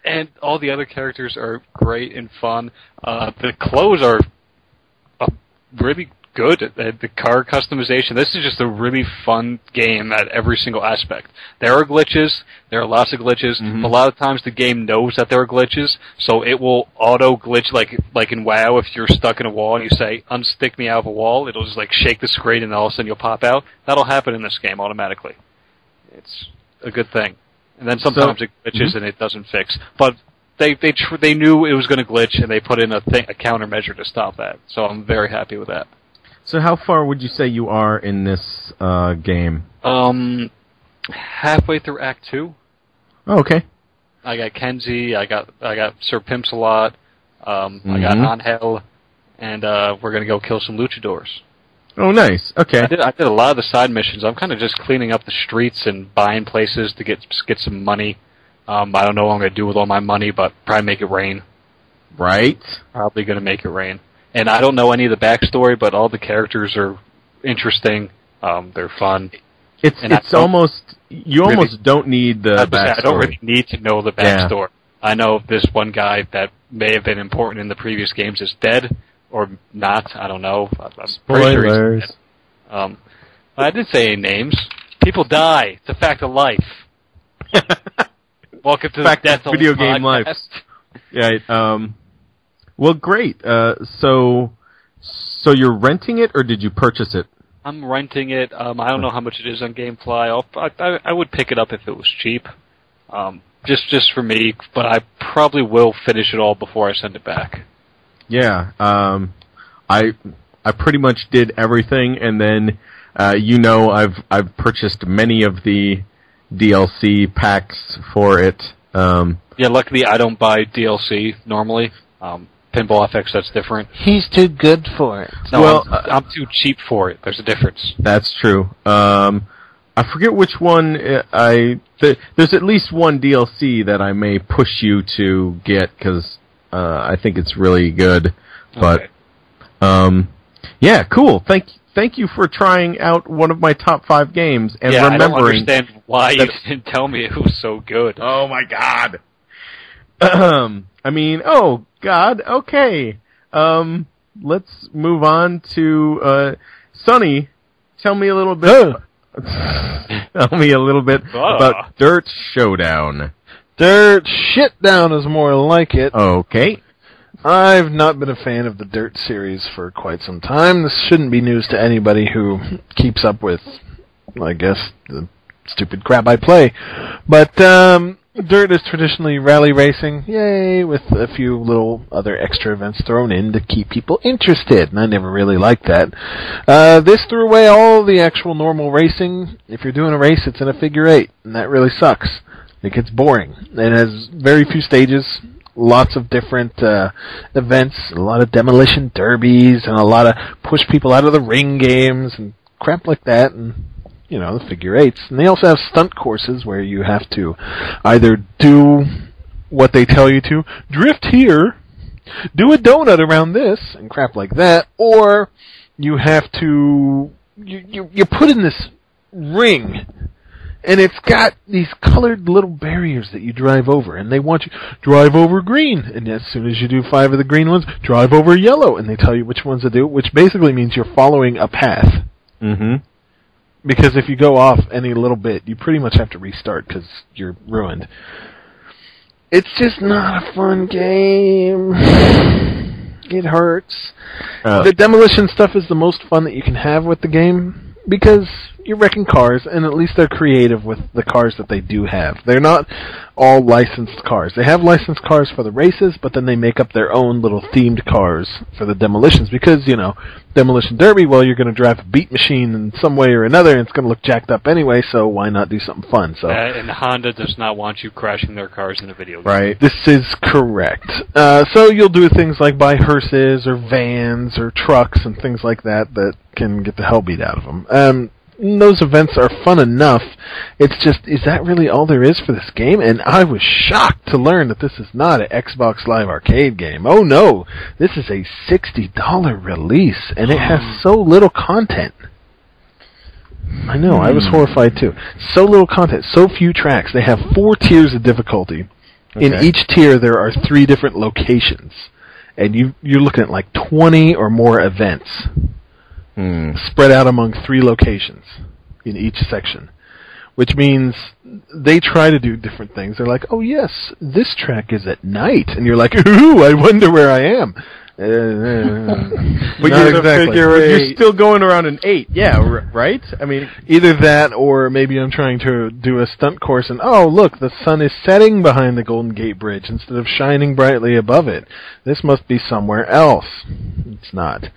Speaker 5: And all the other characters are great and fun. The clothes are really good. The car customization. This is just a really fun game at every single aspect. There are glitches. There are lots of glitches.
Speaker 4: Mm-hmm.
Speaker 5: A lot of times the game knows that there are glitches, so it will auto glitch like in WoW. If you're stuck in a wall and you say "unstick me out of a wall," it'll just shake the screen and all of a sudden you'll pop out. That'll happen in this game automatically. It's a good thing. And then sometimes it glitches and it doesn't fix. But they knew it was going to glitch and they put in a countermeasure to stop that. So I'm very happy with that.
Speaker 4: So how far would you say you are in this game?
Speaker 5: Halfway through Act 2.
Speaker 4: Oh, okay.
Speaker 5: I got Kenzie, I got Sir Pimps-a-Lot, I got Angel, and we're gonna go kill some luchadors.
Speaker 4: Oh, nice. Okay.
Speaker 5: I did a lot of the side missions. I'm kind of just cleaning up the streets and buying places to get some money. I don't know what I'm gonna do with all my money, but probably make it rain.
Speaker 4: Right.
Speaker 5: Probably gonna make it rain. And I don't know any of the backstory, but all the characters are interesting. They're fun.
Speaker 4: It's almost you
Speaker 5: really,
Speaker 4: almost don't need the backstory.
Speaker 5: I don't really need to know the backstory. Yeah. I know this one guy that may have been important in the previous games is dead or not. I don't know. I'm pretty sure he's dead. I didn't say any names. People die. It's a fact of life. Welcome to the Death
Speaker 4: video game life. Yeah. Well, great. So you're renting it, or did you purchase it?
Speaker 5: I'm renting it. I don't know how much it is on GameFly. I would pick it up if it was cheap. Just for me, but I probably will finish it all before I send it back.
Speaker 4: Yeah. I pretty much did everything, and then I've purchased many of the DLC packs for it.
Speaker 5: Yeah, luckily I don't buy DLC normally. Pinball FX, that's different.
Speaker 6: He's too good for it.
Speaker 5: No,
Speaker 4: well,
Speaker 5: I'm too cheap for it. There's a difference.
Speaker 4: That's true. I forget which one. There's at least one DLC that I may push you to get because I think it's really good. But yeah, cool. Thank you for trying out one of my top 5 games and remembering.
Speaker 5: I don't understand why you didn't tell me it was so good.
Speaker 4: Oh my God. I mean, oh God. Okay. Let's move on to Sonny. Tell me a little bit. Tell me a little bit about Dirt Showdown.
Speaker 6: Dirt Shitdown is more like it.
Speaker 4: Okay.
Speaker 6: I've not been a fan of the Dirt series for quite some time. This shouldn't be news to anybody who keeps up with, I guess, the stupid crap I play. But Dirt is traditionally rally racing, yay, with a few little other extra events thrown in to keep people interested, and I never really liked that. This threw away all the actual normal racing. If you're doing a race, it's in a figure 8, and that really sucks. It gets boring. It has very few stages, lots of different events, a lot of demolition derbies, and a lot of push people out of the ring games, and crap like that, and the figure 8s. And they also have stunt courses where you have to either do what they tell you to, drift here, do a donut around this, and crap like that, or you have to, you're put in this ring, and it's got these colored little barriers that you drive over, and they want you to drive over green, and as soon as you do 5 of the green ones, drive over yellow, and they tell you which ones to do, which basically means you're following a path.
Speaker 4: Mm-hmm.
Speaker 6: Because if you go off any little bit, you pretty much have to restart because you're ruined. It's just not a fun game. It hurts. The demolition stuff is the most fun that you can have with the game because you're wrecking cars, and at least they're creative with the cars that they do have. They're not all licensed cars. They have licensed cars for the races, but then they make up their own little themed cars for the demolitions, because, Demolition Derby, well, you're going to drive a beat machine in some way or another, and it's going to look jacked up anyway, so why not do something fun? So,
Speaker 5: and Honda does not want you crashing their cars in a video game.
Speaker 6: Right. This is correct. So you'll do things like buy hearses or vans or trucks and things like that can get the hell beat out of them. Those events are fun enough. It's just, is that really all there is for this game? And I was shocked to learn that this is not an Xbox Live Arcade game. Oh no, this is a $60 release, and it has so little content. I know, I was horrified too. So little content, so few tracks. They have 4 tiers of difficulty. Okay. In each tier there are 3 different locations. And you're looking at like 20 or more events. Spread out among 3 locations in each section, which means they try to do different things. They're like, oh yes, this track is at night, and you're like, ooh, I wonder where I am. But
Speaker 4: you're still going around an 8, yeah, right? I mean,
Speaker 6: either that, or maybe I'm trying to do a stunt course, and oh look, the sun is setting behind the Golden Gate Bridge instead of shining brightly above it. This must be somewhere else. It's not.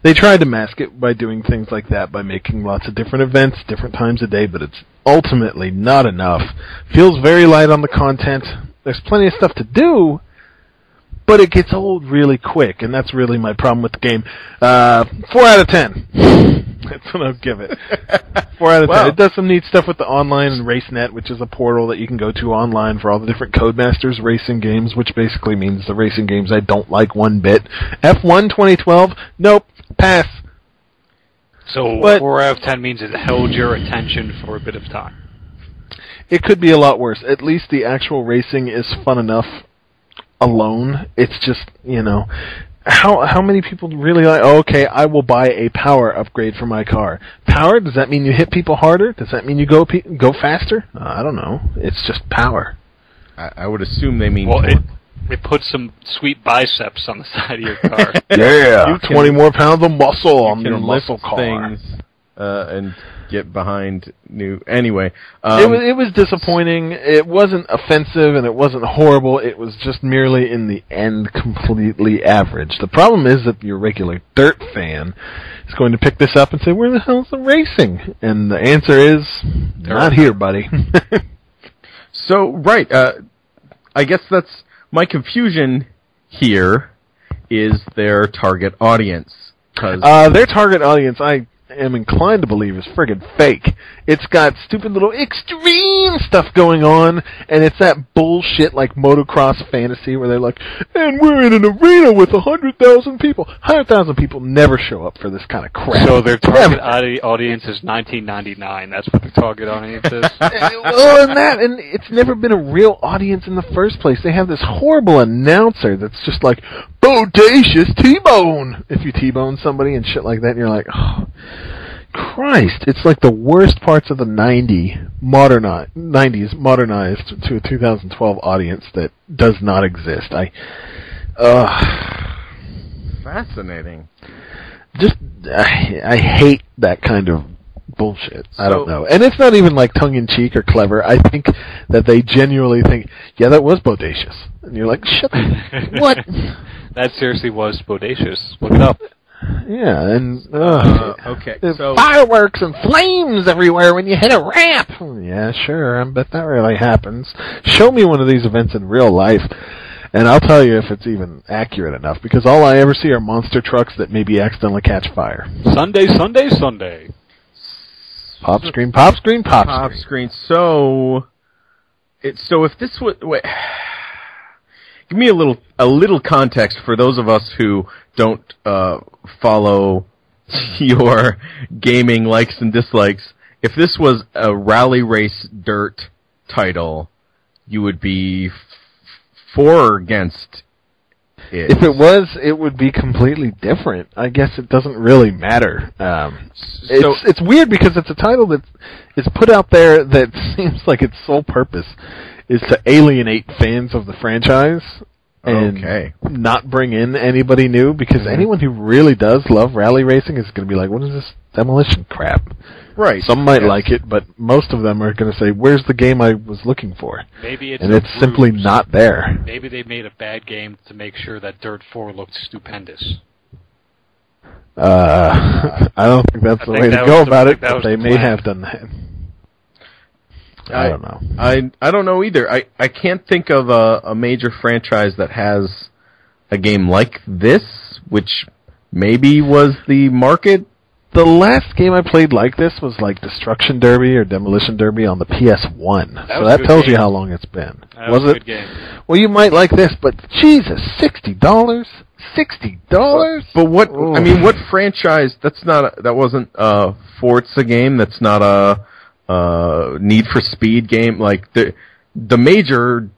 Speaker 6: They tried to mask it by doing things like that, by making lots of different events, different times a day, but it's ultimately not enough. Feels very light on the content. There's plenty of stuff to do, but it gets old really quick, and that's really my problem with the game. 4 out of 10. That's what I'll give it. 4 out of 10. It does some neat stuff with the online and RaceNet, which is a portal that you can go to online for all the different Codemasters racing games, which basically means the racing games I don't like one bit. F1 2012, nope, pass.
Speaker 5: So 4 out of 10 means it held your attention for a bit of time.
Speaker 6: It could be a lot worse. At least the actual racing is fun enough alone. It's just, how many people really like, oh, okay, I will buy a power upgrade for my car. Power, does that mean you hit people harder? Does that mean you go faster? I don't know. It's just power.
Speaker 4: I would assume they mean...
Speaker 5: Well, it puts some sweet biceps on the side of your car.
Speaker 6: Yeah, 20 more pounds of muscle on your muscle car.
Speaker 4: Things, and get behind new... Anyway.
Speaker 6: It was disappointing. It wasn't offensive and it wasn't horrible. It was just merely, in the end, completely average. The problem is that your regular Dirt fan is going to pick this up and say, where the hell's the racing? And the answer is, not here, buddy.
Speaker 4: So, right. I guess that's... My confusion here is their target audience.
Speaker 6: Their target audience, I am inclined to believe, is friggin' fake. It's got stupid little extreme stuff going on, and it's that bullshit like motocross fantasy where they're like, and we're in an arena with 100,000 people. 100,000 people never show up for this kind of crap.
Speaker 5: So their target audience is 1999. That's what the target audience is?
Speaker 6: And it's never been a real audience in the first place. They have this horrible announcer that's just like, bodacious T-bone! If you T-bone somebody and shit like that, and you're like, oh, Christ, it's like the worst parts of the 90s modernized to a 2012 audience that does not exist.
Speaker 4: Fascinating.
Speaker 6: I hate that kind of bullshit. I don't know. And it's not even like tongue-in-cheek or clever. I think that they genuinely think, yeah, that was bodacious. And you're like, shut what?
Speaker 5: That seriously was bodacious. Look it up.
Speaker 6: Yeah, and
Speaker 4: okay,
Speaker 6: so fireworks and flames everywhere when you hit a ramp. Yeah, sure, I bet that really happens. Show me one of these events in real life, and I'll tell you if it's even accurate enough, because all I ever see are monster trucks that maybe accidentally catch fire.
Speaker 5: Sunday.
Speaker 6: Pop screen, pop screen, pop screen.
Speaker 4: So if this was... Wait, give me a little context for those of us who don't follow your gaming likes and dislikes. If this was a rally race dirt title, you would be for or against it.
Speaker 6: If it was, it would be completely different. I guess it doesn't really matter. It's weird because it's a title that is put out there that seems like its sole purpose is to alienate fans of the franchise and not bring in anybody new, because anyone who really does love rally racing is going to be like, what is this demolition crap?
Speaker 4: Right.
Speaker 6: Some might like it, but most of them are going to say, where's the game I was looking for?
Speaker 5: Maybe it's
Speaker 6: and it's simply not there.
Speaker 5: Maybe they made a bad game to make sure that Dirt 4 looked stupendous.
Speaker 6: I don't think that's the way to go about it, but they may have done that. I don't know.
Speaker 4: I don't know either. I can't think of a major franchise that has a game like this, which maybe was the market.
Speaker 6: The last game I played like this was like Destruction Derby or Demolition Derby on the PS1. So that tells you how long it's been.
Speaker 5: That was it? A good game.
Speaker 6: Well, you might like this, but Jesus, $60? $60?
Speaker 4: But what? Ooh. I mean, what franchise? That wasn't a Forza game. That's not a Need for Speed game. Like the major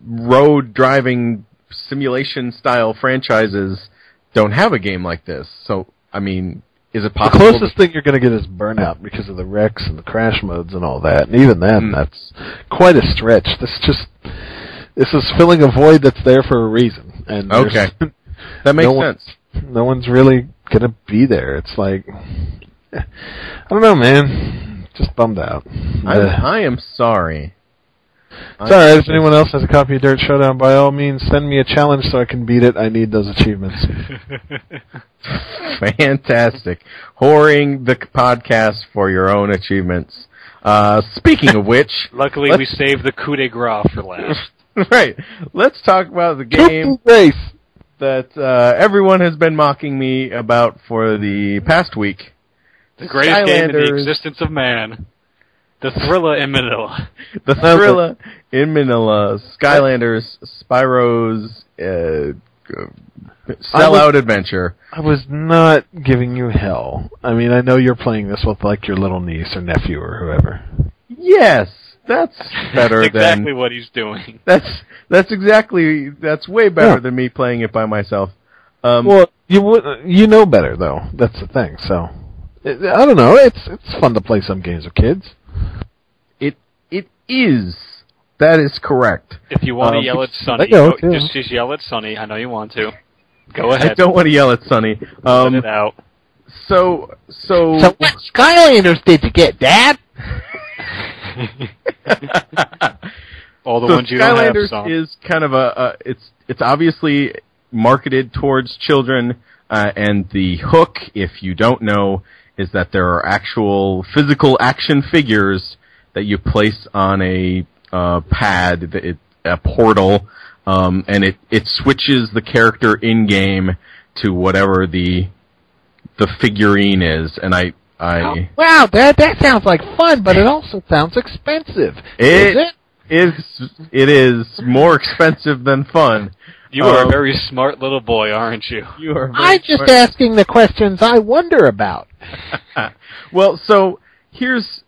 Speaker 4: road driving simulation style franchises don't have a game like this. So I mean, is it possible?
Speaker 6: The closest thing you're going to get is Burnout because of the wrecks and the crash modes and all that. And even then, that's quite a stretch. This is filling a void that's there for a reason. And
Speaker 4: okay, that makes sense.
Speaker 6: No one's really going to be there. It's like, I don't know, man. Just bummed out.
Speaker 4: I am sorry.
Speaker 6: It's alright. If anyone else has a copy of Dirt Showdown, by all means, send me a challenge so I can beat it. I need those achievements.
Speaker 4: Fantastic. Whoring the podcast for your own achievements. Speaking of which...
Speaker 5: Luckily, we saved the coup de grace for last.
Speaker 4: Right. Let's talk about the game that everyone has been mocking me about for the past week.
Speaker 5: The greatest game in the existence of man. The Thriller in Manila.
Speaker 4: The Thriller in Manila. Skylanders, Spyro's sellout adventure.
Speaker 6: I was not giving you hell. I mean, I know you're playing this with like your little niece or nephew or whoever.
Speaker 4: Yes, that's better
Speaker 5: that's exactly what he's doing.
Speaker 4: That's way better than me playing it by myself.
Speaker 6: Well, you know better though. That's the thing. So I don't know. It's fun to play some games with kids.
Speaker 4: It is. That is correct.
Speaker 5: If you want to yell at Sonny, just yell at Sonny. I know you want to. Go ahead.
Speaker 4: I don't want to yell at Sonny.
Speaker 5: Let it out.
Speaker 4: So
Speaker 6: what Skylanders did you get, Dad?
Speaker 5: All the ones you don't have, son.
Speaker 4: Skylanders is kind of it's obviously marketed towards children, and the hook, if you don't know, is that there are actual physical action figures that you place on a pad, a portal, and it switches the character in game to whatever the figurine is. And
Speaker 6: wow, that sounds like fun, but it also sounds expensive.
Speaker 4: It is more expensive than fun.
Speaker 5: You are a very smart little boy, aren't you?
Speaker 4: You are.
Speaker 6: I'm just asking the questions I wonder about.
Speaker 4: Well, so here's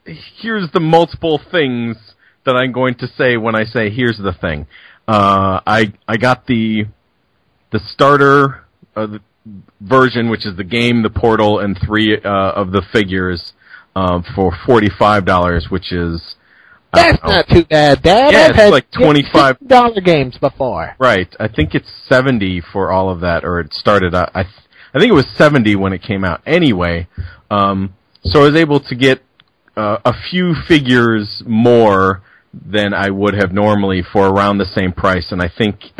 Speaker 4: the multiple things that I'm going to say when I say here's the thing. I got the starter version, which is the game, the portal, and 3 of the figures for $45, which is
Speaker 6: that's not too bad, Dad.
Speaker 4: Yeah,
Speaker 6: I've had
Speaker 4: like $25
Speaker 6: games before.
Speaker 4: Right. I think it's $70 for all of that, or it started. I think it was $70 when it came out. Anyway, so I was able to get a few figures more than I would have normally for around the same price, and I think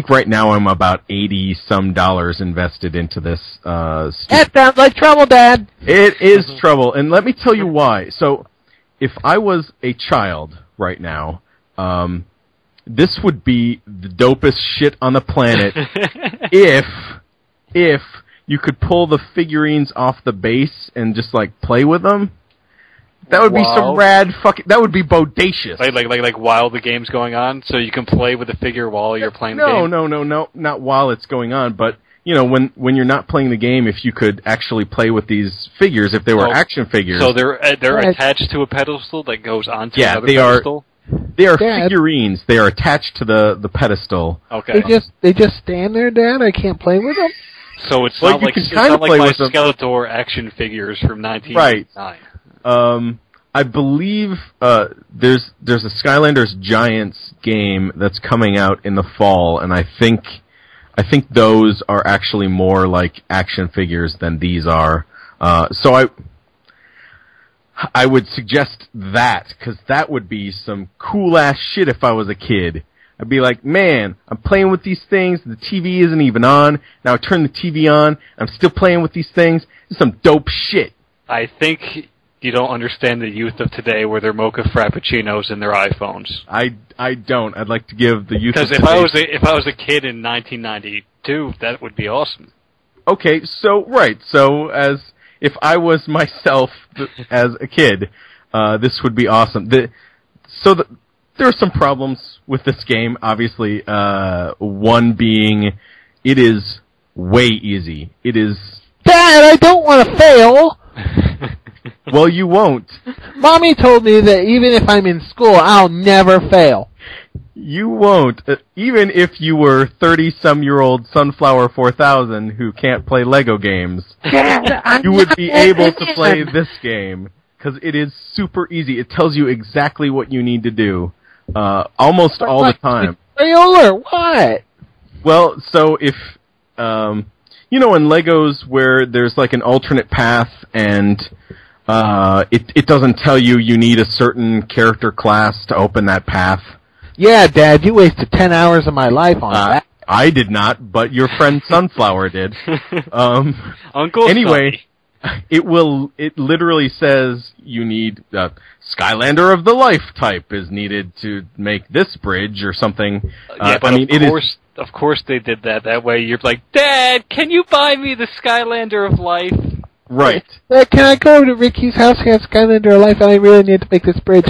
Speaker 4: right now I'm about $80 invested into this.
Speaker 6: That sounds like trouble, Dad.
Speaker 4: It is trouble, and let me tell you why. So, if I was a child right now, this would be the dopest shit on the planet. if you could pull the figurines off the base and just like play with them. That would be some rad fucking. That would be bodacious.
Speaker 5: Like while the game's going on, so you can play with the figure while you're playing the game.
Speaker 4: No, not while it's going on. But you know, when you're not playing the game, if you could actually play with these figures, if they were action figures.
Speaker 5: So they're attached to a pedestal that goes onto another pedestal.
Speaker 4: They are figurines. They are attached to the pedestal.
Speaker 5: Okay.
Speaker 6: They just stand there, Dad. I can't play with them.
Speaker 5: So it's not like my Skeletor action figures from 1989.
Speaker 4: Right. I believe there's a Skylanders Giants game that's coming out in the fall, and I think those are actually more like action figures than these are. So I would suggest that, because that would be some cool ass shit if I was a kid. I'd be like, man, I'm playing with these things, the TV isn't even on, now I turn the TV on, I'm still playing with these things, it's some dope shit.
Speaker 5: I think you don't understand the youth of today where they're mocha frappuccinos in their iPhones.
Speaker 4: I don't. I'd like to give the youth of today...
Speaker 5: Because if I was a kid in 1992, that would be awesome.
Speaker 4: Okay, so as if I was myself as a kid, this would be awesome. There are some problems with this game, obviously. One being, it is way easy. It is...
Speaker 6: Dad, I don't want to fail!
Speaker 4: Well, you won't.
Speaker 6: Mommy told me that even if I'm in school, I'll never fail.
Speaker 4: You won't. Even if you were 30-some-year-old Sunflower 4000 who can't play Lego games, you would be able to play this game, because it is super easy. It tells you exactly what you need to do, almost all the time.
Speaker 6: Or what?
Speaker 4: Well, so if... you know, in Legos where there's like an alternate path and it doesn't tell you need a certain character class to open that path.
Speaker 6: Yeah, Dad, you wasted 10 hours of my life on that.
Speaker 4: I did not, but your friend Sunflower did.
Speaker 5: Uncle
Speaker 4: anyway,
Speaker 5: Sonny.
Speaker 4: It literally says you need Skylander of the Life type is needed to make this bridge or something.
Speaker 5: Yeah, but of course they did that. That way you're like, Dad, can you buy me the Skylander of Life?
Speaker 4: Right.
Speaker 6: Can I go to Ricky's house? He has Skylander of Life, and I really need to make this bridge.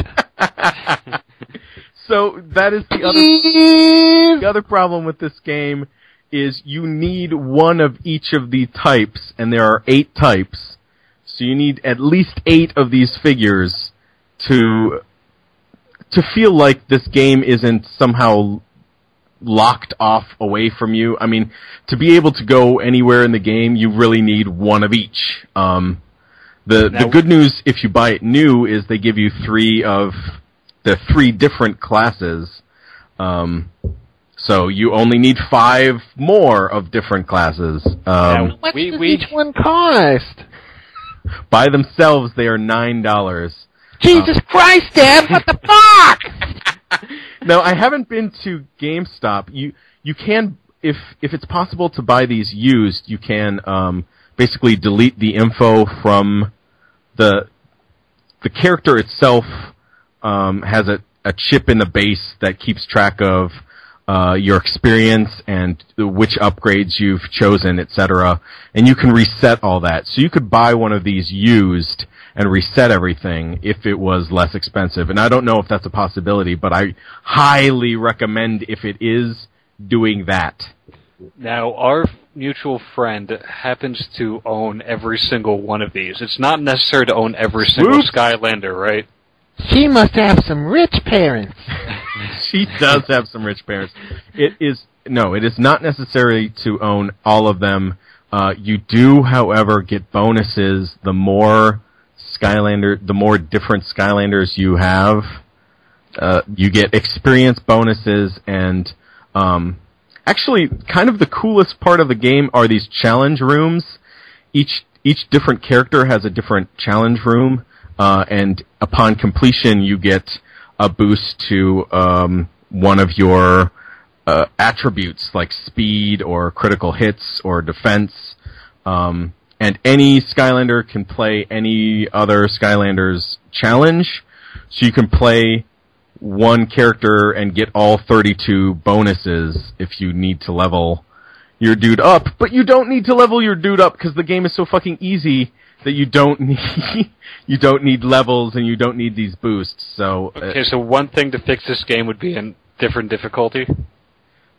Speaker 4: So that is the other problem with this game is you need one of each of the types, and there are 8 types. So you need at least 8 of these figures to feel like this game isn't somehow locked off away from you. I mean, to be able to go anywhere in the game, you really need one of each. The good news, if you buy it new, is they give you 3 of the 3 different classes. So you only need 5 more of different classes.
Speaker 6: How much does each one cost?
Speaker 4: By themselves, they are $9.
Speaker 6: Jesus Christ, Dad! What the fuck?
Speaker 4: No, I haven't been to GameStop. You can, if it's possible to buy these used, you can basically delete the info from the character itself. Has a chip in the base that keeps track of your experience and which upgrades you've chosen, etc. And you can reset all that. So you could buy one of these used and reset everything if it was less expensive. And I don't know if that's a possibility, but I highly recommend, if it is, doing that.
Speaker 5: Now, our mutual friend happens to own every single one of these. It's not necessary to own every single Skylander, right?
Speaker 6: She must have some rich parents.
Speaker 4: She does have some rich parents. It is not necessary to own all of them. You do, however, get bonuses the more different Skylanders you have. You get experience bonuses, and actually, kind of the coolest part of the game are these challenge rooms. Each different character has a different challenge room. And upon completion, you get a boost to one of your attributes, like speed or critical hits or defense. And any Skylander can play any other Skylander's challenge. So you can play one character and get all 32 bonuses if you need to level your dude up. But you don't need to level your dude up because the game is so fucking easy that you don't need levels and you don't need these boosts. So
Speaker 5: so one thing to fix this game would be a different difficulty.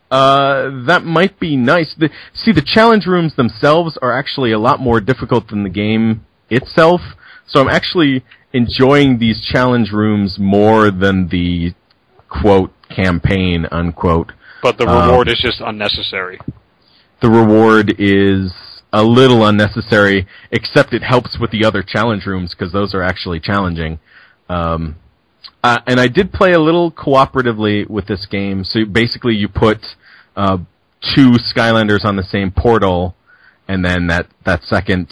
Speaker 4: That might be nice. The challenge rooms themselves are actually a lot more difficult than the game itself. So I'm actually enjoying these challenge rooms more than the quote campaign unquote.
Speaker 5: But the reward is just unnecessary.
Speaker 4: The reward is a little unnecessary, except it helps with the other challenge rooms because those are actually challenging. And I did play a little cooperatively with this game. So basically, you put 2 Skylanders on the same portal, and then that second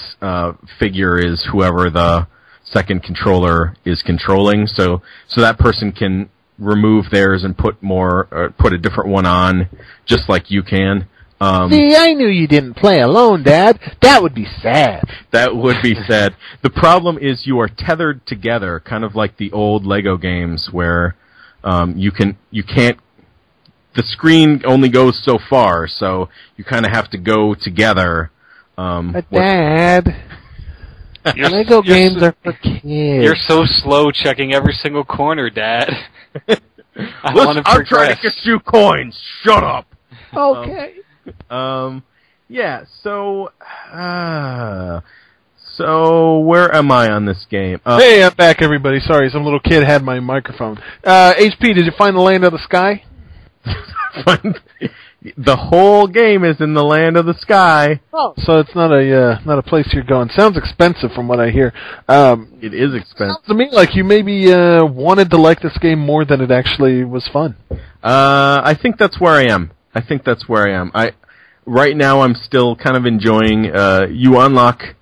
Speaker 4: figure is whoever the second controller is controlling. So that person can remove theirs and put a different one on, just like you can.
Speaker 6: See, I knew you didn't play alone, Dad. That would be sad.
Speaker 4: That would be sad. The problem is you are tethered together, kind of like the old Lego games where you can't. The screen only goes so far, so you kind of have to go together.
Speaker 6: Dad. Lego games are for kids.
Speaker 5: You're so slow checking every single corner, Dad.
Speaker 4: I'm trying to get you coins. Shut up.
Speaker 6: Okay.
Speaker 4: Yeah. So where am I on this game?
Speaker 6: Hey, I'm back, everybody. Sorry, some little kid had my microphone. HP, did you find the Land of the Sky?
Speaker 4: The whole game is in the Land of the Sky.
Speaker 6: Oh, so it's not a place you're going. Sounds expensive from what I hear.
Speaker 4: It is expensive.
Speaker 6: Sounds to me like you maybe wanted to like this game more than it actually was fun.
Speaker 4: I think that's where I am. Right now I'm still kind of enjoying, you unlock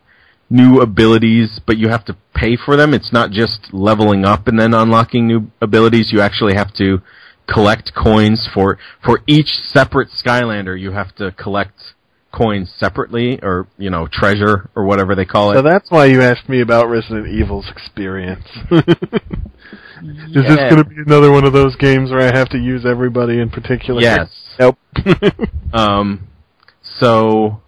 Speaker 4: new abilities, but you have to pay for them. It's not just leveling up and then unlocking new abilities. You actually have to collect coins for each separate Skylander. You have to collect coins separately, or, treasure, or whatever they call it.
Speaker 6: So that's why you asked me about Resident Evil's experience. Is this going to be another one of those games where I have to use everybody in particular?
Speaker 4: Yes.
Speaker 6: Nope.
Speaker 4: So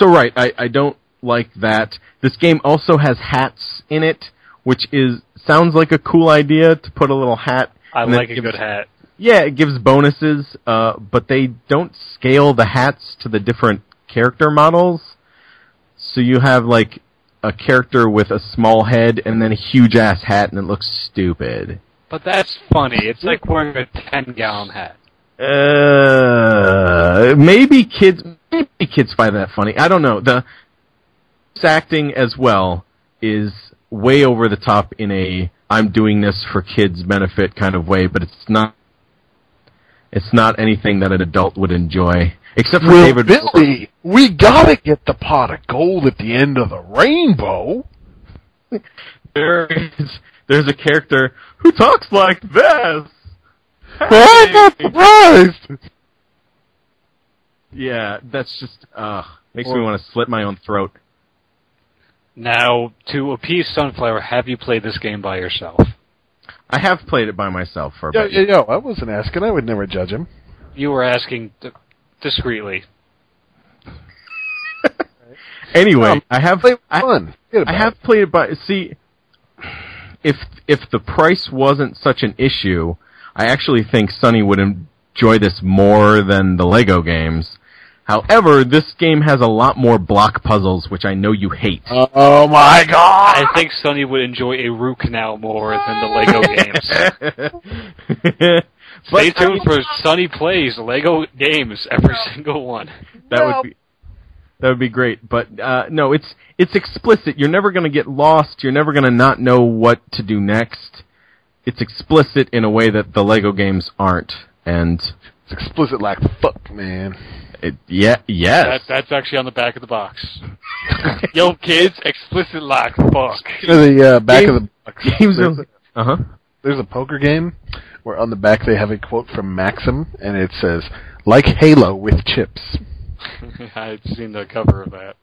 Speaker 4: right, I don't like that. This game also has hats in it, which sounds like a cool idea to put a little hat.
Speaker 5: I like a good hat.
Speaker 4: Yeah, it gives bonuses, but they don't scale the hats to the different character models. So you have like a character with a small head and then a huge-ass hat, and it looks stupid.
Speaker 5: But that's funny. It's like wearing a 10-gallon hat.
Speaker 4: Maybe kids find that funny. I don't know. The acting as well is way over the top in a I'm doing this for kids' benefit kind of way, but it's not anything that an adult would enjoy. Except for David
Speaker 6: Billy, we gotta get the pot of gold at the end of the rainbow.
Speaker 4: There's a character who talks like this.
Speaker 6: I'm not surprised.
Speaker 4: Yeah, that's just makes me want to slit my own throat.
Speaker 5: Now, to appease Sunflower, have you played this game by yourself?
Speaker 4: I have played it by myself for a bit.
Speaker 6: Yo, I wasn't asking. I would never judge him.
Speaker 5: You were asking discreetly.
Speaker 4: Anyway, I have
Speaker 6: played fun.
Speaker 4: I have played it by. See, if the price wasn't such an issue, I actually think Sonny would enjoy this more than the Lego games. However, this game has a lot more block puzzles, which I know you hate.
Speaker 6: Oh my god!
Speaker 5: I think Sonny would enjoy a root canal more than the Lego games. Stay tuned for Sonny Plays Lego games, every single one.
Speaker 4: That would be great. But no, it's explicit. You're never going to get lost. You're never going to not know what to do next. It's explicit in a way that the Lego games aren't, and
Speaker 6: it's explicit like fuck, man.
Speaker 4: Yes.
Speaker 5: That's actually on the back of the box. Yo, kids, explicit like fuck.
Speaker 6: The back of the box.
Speaker 4: There's
Speaker 6: a poker game where on the back they have a quote from Maxim, and it says, "Like Halo with chips."
Speaker 5: I've seen the cover of that.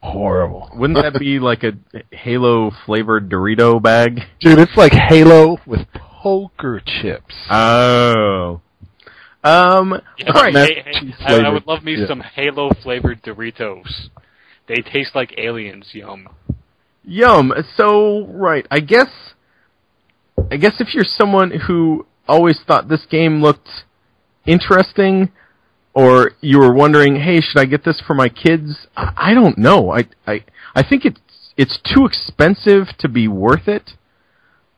Speaker 6: Horrible.
Speaker 4: Wouldn't that be like a Halo-flavored Dorito bag?
Speaker 6: Dude, it's like Halo with poker chips.
Speaker 4: Oh.
Speaker 5: All right. I would love me
Speaker 6: Yeah.
Speaker 5: some Halo-flavored Doritos. They taste like aliens. Yum.
Speaker 4: Yum. So, right. I guess if you're someone who always thought this game looked interesting, or you were wondering, hey, should I get this for my kids? I don't know. I think it's too expensive to be worth it.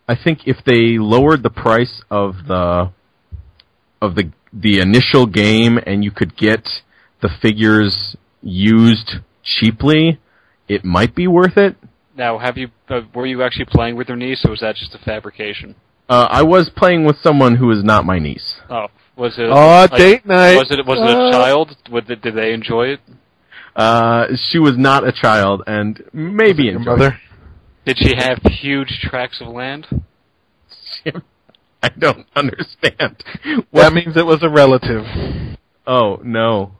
Speaker 4: I think if they lowered the price of the initial game and you could get the figures used cheaply, it might be worth it.
Speaker 5: Now, were you actually playing with your niece, or was that just a fabrication?
Speaker 4: I was playing with someone who is not my niece.
Speaker 5: Oh, was it?
Speaker 6: Date night.
Speaker 5: Was it a child? Did they enjoy it?
Speaker 4: She was not a child, and maybe
Speaker 6: Your mother?
Speaker 5: Did she have huge tracts of land?
Speaker 4: I don't understand.
Speaker 6: That means it was a relative.
Speaker 4: Oh, no.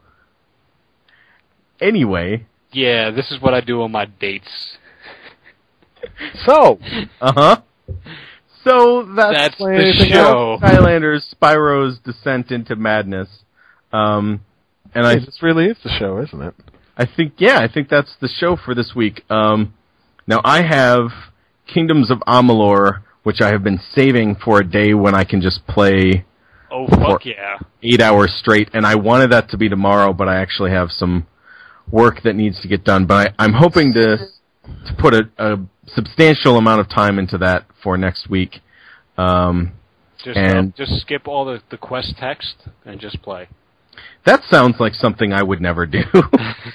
Speaker 4: Anyway.
Speaker 5: Yeah, this is what I do on my dates.
Speaker 6: So.
Speaker 4: Uh-huh. So that's
Speaker 5: the show.
Speaker 4: Skylanders, Spyro's Descent into Madness.
Speaker 6: This really is the show, isn't it?
Speaker 4: I think that's the show for this week. Now I have Kingdoms of Amalur, which I have been saving for a day when I can just play.
Speaker 5: Oh, fuck yeah.
Speaker 4: 8 hours straight, and I wanted that to be tomorrow, but I actually have some work that needs to get done. But I'm hoping to put a substantial amount of time into that for next week.
Speaker 5: Just skip all the quest text and just play.
Speaker 4: That sounds like something I would never do.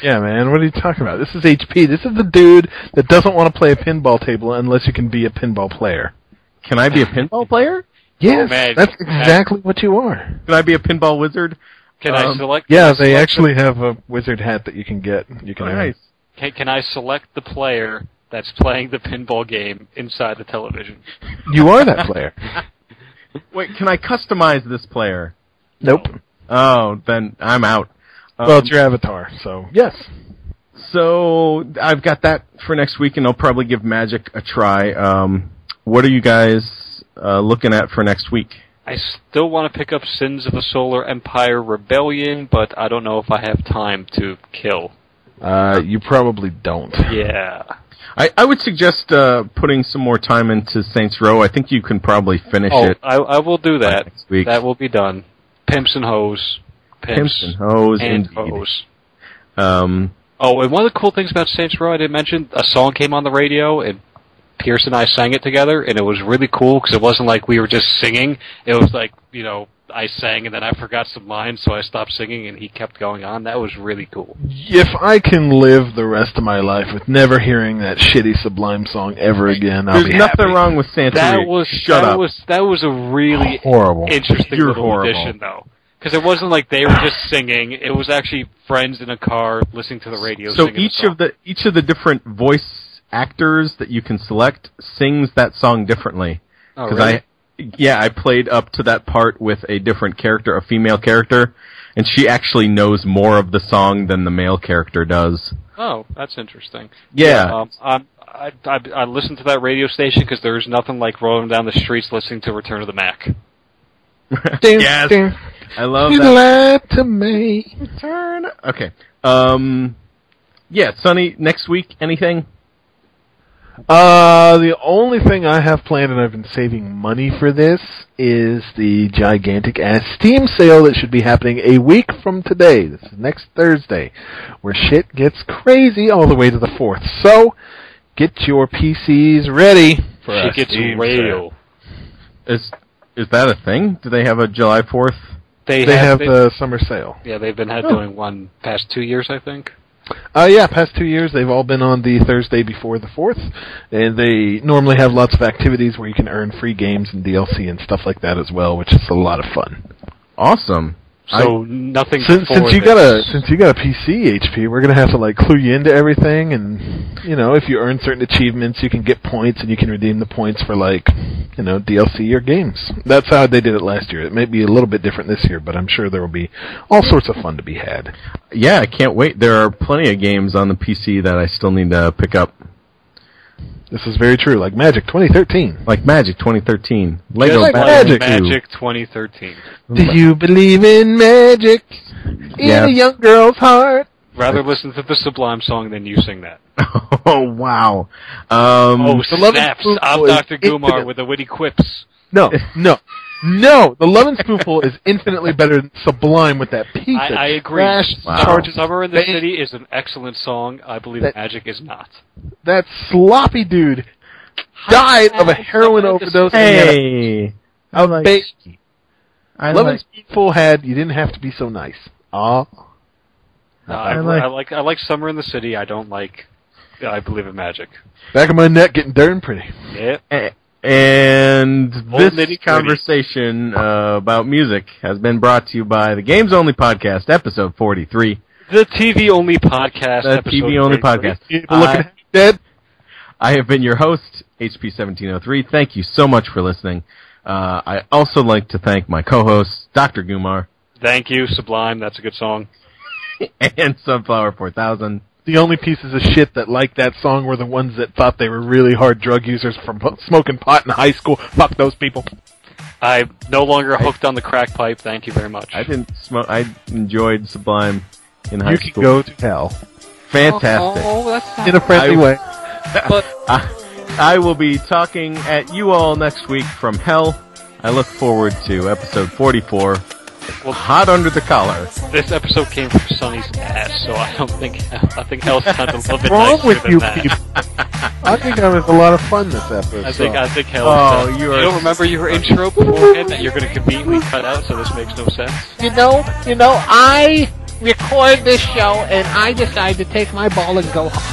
Speaker 6: Yeah, man, what are you talking about? This is HP. This is the dude that doesn't want to play a pinball table unless you can be a pinball player.
Speaker 4: Can I be a pinball player?
Speaker 6: Yes,
Speaker 5: man,
Speaker 6: that's exactly what you are.
Speaker 4: Can I be a pinball wizard?
Speaker 5: Can I select?
Speaker 6: Yeah, they actually have a wizard hat that you can get. You can.
Speaker 4: Nice.
Speaker 5: Can I select the player that's playing the pinball game inside the television?
Speaker 6: You are that player.
Speaker 4: Wait, can I customize this player?
Speaker 6: Nope.
Speaker 4: Oh, then I'm out.
Speaker 6: Well, it's your avatar, so yes.
Speaker 4: So I've got that for next week, and I'll probably give Magic a try. What are you guys looking at for next week?
Speaker 5: I still want to pick up Sins of a Solar Empire Rebellion, but I don't know if I have time to kill.
Speaker 6: You probably don't.
Speaker 5: Yeah.
Speaker 4: I would suggest putting some more time into Saints Row. I think you can probably finish it.
Speaker 5: I will do that.
Speaker 4: Next week.
Speaker 5: That will be done. Pimps and hoes.
Speaker 4: Pimps and hoes,
Speaker 5: and
Speaker 4: indeed.
Speaker 5: hoes.
Speaker 4: Um,
Speaker 5: and one of the cool things about Saints Row I didn't mention, a song came on the radio, and Pierce and I sang it together, and it was really cool because it wasn't like we were just singing. It was like, I sang and then I forgot some lines, so I stopped singing and he kept going on. That was really cool.
Speaker 6: If I can live the rest of my life with never hearing that shitty Sublime song ever again, I'll be happy.
Speaker 4: There's nothing wrong with Santeria.
Speaker 5: Shut up. That was a really
Speaker 6: horrible,
Speaker 5: interesting little addition, though. Because it wasn't like they were just singing. It was actually friends in a car listening to the radio.
Speaker 4: So
Speaker 5: singing
Speaker 4: each of the different voice actors that you can select sings that song differently.
Speaker 5: Oh, really?
Speaker 4: I played up to that part with a different character, a female character, and she actually knows more of the song than the male character does.
Speaker 5: Oh, that's interesting.
Speaker 4: Yeah.
Speaker 5: I listened to that radio station because there's nothing like rolling down the streets listening to Return of the Mac.
Speaker 4: Yes. I love
Speaker 6: you
Speaker 4: that.
Speaker 6: lied to me.
Speaker 4: Return. Okay. Yeah, Sonny, next week, anything?
Speaker 6: The only thing I have planned, and I've been saving money for this, is the gigantic-ass Steam sale that should be happening a week from today. This is next Thursday, where shit gets crazy all the way to the 4th. So, get your PCs ready for a Steam sale.
Speaker 4: Is that a thing? Do they have a July 4th?
Speaker 6: They have the summer sale.
Speaker 5: Yeah, they've been doing one past 2 years, I think.
Speaker 6: Past 2 years, they've all been on the Thursday before the 4th, and they normally have lots of activities where you can earn free games and DLC and stuff like that as well, which is a lot of fun.
Speaker 4: Awesome.
Speaker 5: So nothing.
Speaker 6: Since you got a PC, HP, we're gonna have to clue you into everything, and if you earn certain achievements, you can get points, and you can redeem the points for DLC or games. That's how they did it last year. It may be a little bit different this year, but I'm sure there will be all sorts of fun to be had.
Speaker 4: Yeah, I can't wait. There are plenty of games on the PC that I still need to pick up.
Speaker 6: This is very true. Like Magic 2013.
Speaker 4: Like Magic 2013. Lego
Speaker 5: Magic 2013.
Speaker 6: Do you believe in magic in a young girl's heart?
Speaker 5: Rather listen to the Sublime song than you sing that.
Speaker 4: Oh, wow.
Speaker 5: Snaps. I'm Dr. Gumaer with the witty quips.
Speaker 6: No. The Love and Spoonful is infinitely better than Sublime with that piece.
Speaker 5: I agree. Summer in the City is an excellent song. I believe Magic is not.
Speaker 6: That sloppy dude died of a heroin overdose.
Speaker 4: Hey,
Speaker 6: Love and Spoonful had You Didn't Have to Be So Nice.
Speaker 5: I like Summer in the City. I don't like I believe in magic.
Speaker 6: Back of my neck getting darn pretty.
Speaker 5: Yeah.
Speaker 4: And
Speaker 5: Old
Speaker 4: this
Speaker 5: nitty-gritty.
Speaker 4: conversation about music has been brought to you by the Games Only Podcast, episode 43.
Speaker 5: The TV only podcast.
Speaker 4: The
Speaker 5: episode
Speaker 4: TV Only
Speaker 5: 33.
Speaker 4: Podcast.
Speaker 6: People looking dead.
Speaker 4: I have been your host, HP1703. Thank you so much for listening. I also like to thank my co-host, Dr. Gumaer.
Speaker 5: Thank you, Sublime. That's a good song.
Speaker 4: And Sunflower 4000.
Speaker 6: The only pieces of shit that liked that song were the ones that thought they were really hard drug users from smoking pot in high school. Fuck those people.
Speaker 5: I'm no longer hooked on the crack pipe. Thank you very much.
Speaker 4: I didn't smoke. I enjoyed Sublime in high school.
Speaker 6: You can go to hell.
Speaker 4: Fantastic.
Speaker 5: Oh, that's not
Speaker 6: In a friendly way.
Speaker 5: But
Speaker 4: I will be talking at you all next week from hell. I look forward to episode 44.
Speaker 5: Well,
Speaker 4: Hot under the collar.
Speaker 5: this episode came from Sonny's ass, so I think Hell's kind of a little bit
Speaker 6: What's wrong
Speaker 5: nicer
Speaker 6: with
Speaker 5: than
Speaker 6: you
Speaker 5: that.
Speaker 6: people? I think that was a lot of fun this episode.
Speaker 5: I think Hell.
Speaker 4: Oh,
Speaker 5: you
Speaker 4: you are-
Speaker 5: don't remember your intro beforehand that you're going to conveniently cut out, so this makes no sense.
Speaker 7: You know, I record this show and I decide to take my ball and go home.